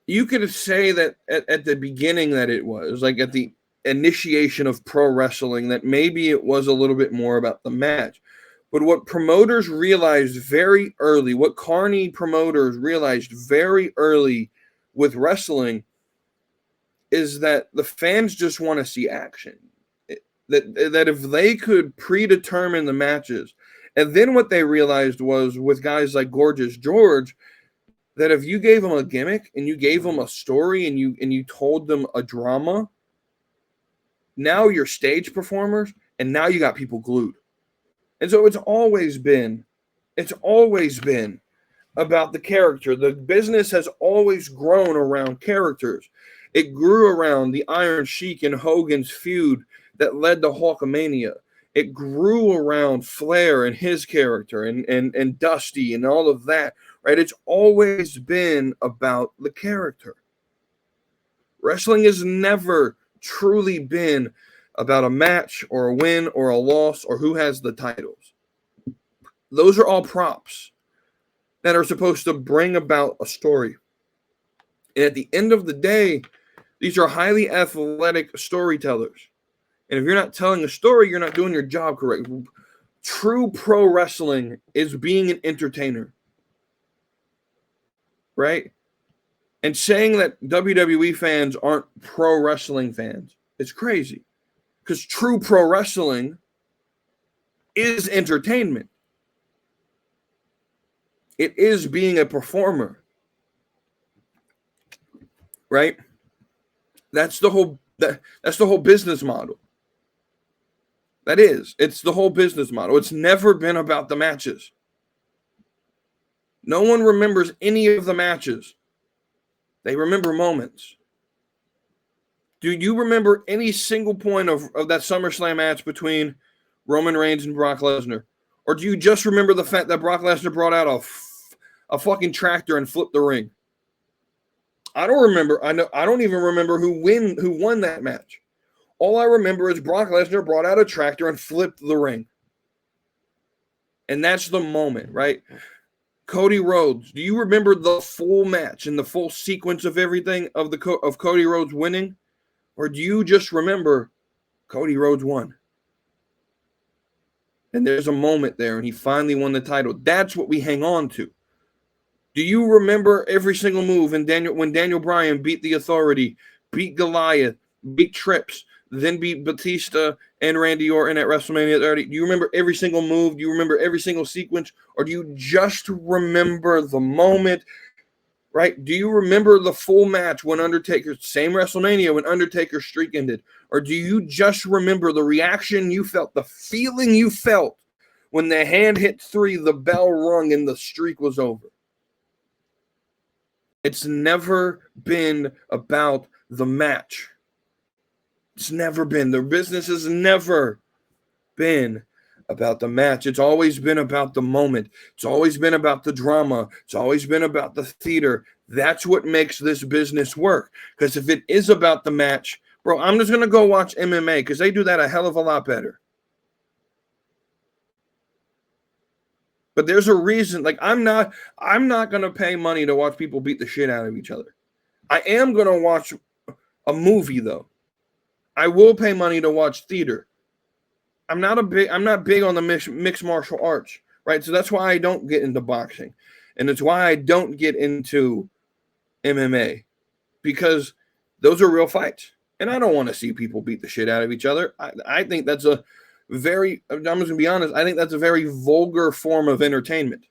You could say that at the beginning that it was, like at the initiation of pro wrestling, that maybe it was a little bit more about the match. But what promoters realized very early, what Carney promoters realized very early with wrestling, is that the fans just want to see action. That if they could predetermine the matches, and then what they realized was with guys like Gorgeous George, that if you gave them a gimmick and you gave them a story and you told them a drama, now you're stage performers, and now you got people glued. And so it's always been about the character. The business has always grown around characters. It grew around the Iron Sheik and Hogan's feud that led to Hulkamania. It grew around Flair and his character and Dusty and all of that, right? It's always been about the character. Wrestling has never truly been about a match or a win or a loss or who has the titles. Those are all props that are supposed to bring about a story. And at the end of the day, these are highly athletic storytellers. And if you're not telling a story, you're not doing your job correct. True pro wrestling is being an entertainer, right? And saying that WWE fans aren't pro wrestling fans is crazy, because true pro wrestling is entertainment. It is being a performer, right? That's the whole business model. It's the whole business model. It's never been about the matches. No one remembers any of the matches. They remember moments. Do you remember any single point of that SummerSlam match between Roman Reigns and Brock Lesnar? Or do you just remember the fact that Brock Lesnar brought out a fucking tractor and flipped the ring? I don't remember. I don't even remember who won that match. All I remember is Brock Lesnar brought out a tractor and flipped the ring. And that's the moment, right? Cody Rhodes. Do you remember the full match and the full sequence of everything of Cody Rhodes winning? Or do you just remember Cody Rhodes won? And there's a moment there and he finally won the title. That's what we hang on to. Do you remember every single move when Daniel Bryan beat the Authority, beat Goliath, beat Trips, then beat Batista and Randy Orton at WrestleMania 30? Do you remember every single move? Do you remember every single sequence? Or do you just remember the moment, right? Do you remember the full match when same WrestleMania when Undertaker's streak ended? Or do you just remember the reaction you felt, the feeling you felt when the hand hit 3, the bell rung, and the streak was over? It's never been about the match. It's never been. The business has never been about the match. It's always been about the moment. It's always been about the drama. It's always been about the theater. That's what makes this business work. Because if it is about the match, bro, I'm just going to go watch MMA because they do that a hell of a lot better. But there's a reason. Like, I'm not going to pay money to watch people beat the shit out of each other. I am going to watch a movie, though. I will pay money to watch theater. I'm not big on the mixed martial arts, right? So that's why I don't get into boxing. And it's why I don't get into MMA, because those are real fights. And I don't want to see people beat the shit out of each other. I think that's I'm just going to be honest, I think that's a very vulgar form of entertainment.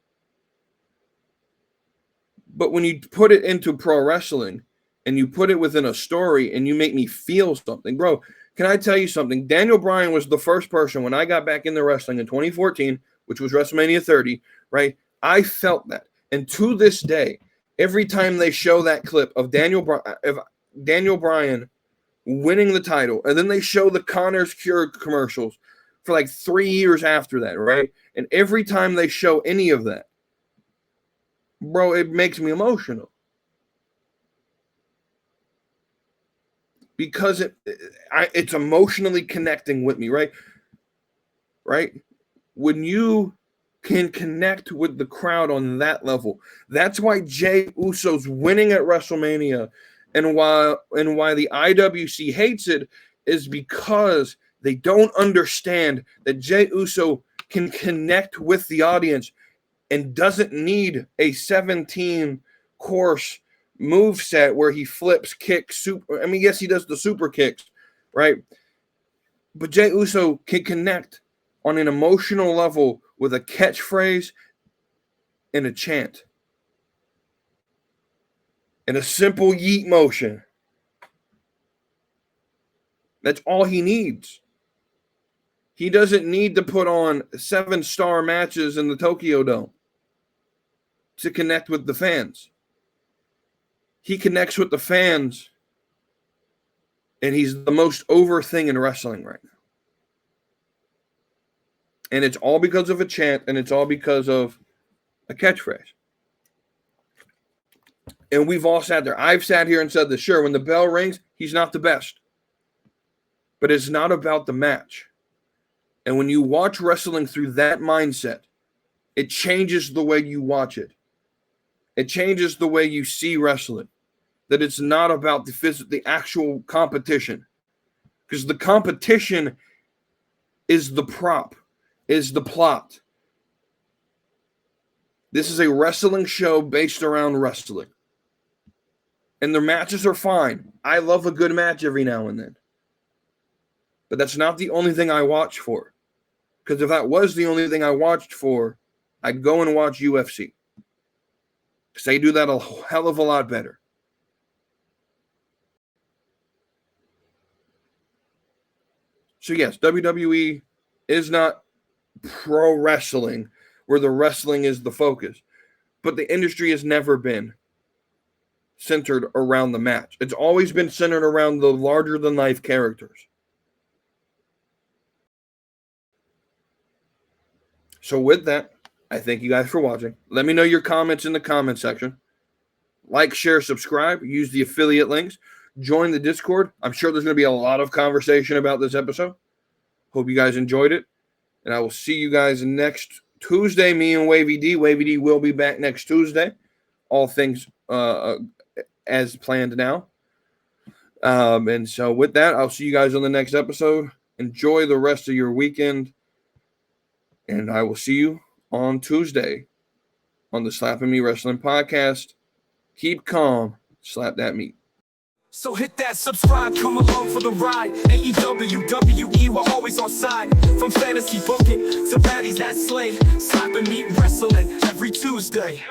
But when you put it into pro wrestling and you put it within a story and you make me feel something, bro, can I tell you something? Daniel Bryan was the first person when I got back into wrestling in 2014, which was WrestleMania 30, right? I felt that. And to this day, every time they show that clip of Daniel Bryan winning the title, and then they show the Connor's Cure commercials for like 3 years after that, right? And every time they show any of that, bro, it makes me emotional. Because it's emotionally connecting with me, right? Right? When you can connect with the crowd on that level, that's why Jey Uso's winning at WrestleMania, and why the IWC hates it is because they don't understand that Jey Uso can connect with the audience and doesn't need a 17-course move set where he flips, kicks, yes, he does the super kicks, right? But Jey Uso can connect on an emotional level with a catchphrase and a chant and a simple yeet motion. That's all he needs. He doesn't need to put on 7-star matches in the Tokyo Dome to connect with the fans. He connects with the fans, and he's the most over thing in wrestling right now. And it's all because of a chant, and it's all because of a catchphrase. And we've all sat there. I've sat here and said this. Sure, when the bell rings, he's not the best. But it's not about the match. And when you watch wrestling through that mindset, it changes the way you watch it. It changes the way you see wrestling. That it's not about the actual competition. Because the competition is the prop, is the plot. This is a wrestling show based around wrestling. And their matches are fine. I love a good match every now and then. But that's not the only thing I watch for. Because if that was the only thing I watched for, I'd go and watch UFC. Because they do that a hell of a lot better. So yes, WWE is not pro wrestling where the wrestling is the focus. But the industry has never been centered around the match. It's always been centered around the larger-than-life characters. So with that, I thank you guys for watching. Let me know your comments in the comment section. Like, share, subscribe. Use the affiliate links. Join the Discord. I'm sure there's going to be a lot of conversation about this episode. Hope you guys enjoyed it. And I will see you guys next Tuesday. Me and Wavy D. Wavy D will be back next Tuesday. All things as planned now. And so with that, I'll see you guys on the next episode. Enjoy the rest of your weekend. And I will see you on Tuesday on the Slapping Me Wrestling Podcast. Keep calm. Slap that meat. So hit that subscribe, come along for the ride. AEW, WE, we're always on side. From fantasy booking to baddies that slay, slapping meat wrestling every Tuesday.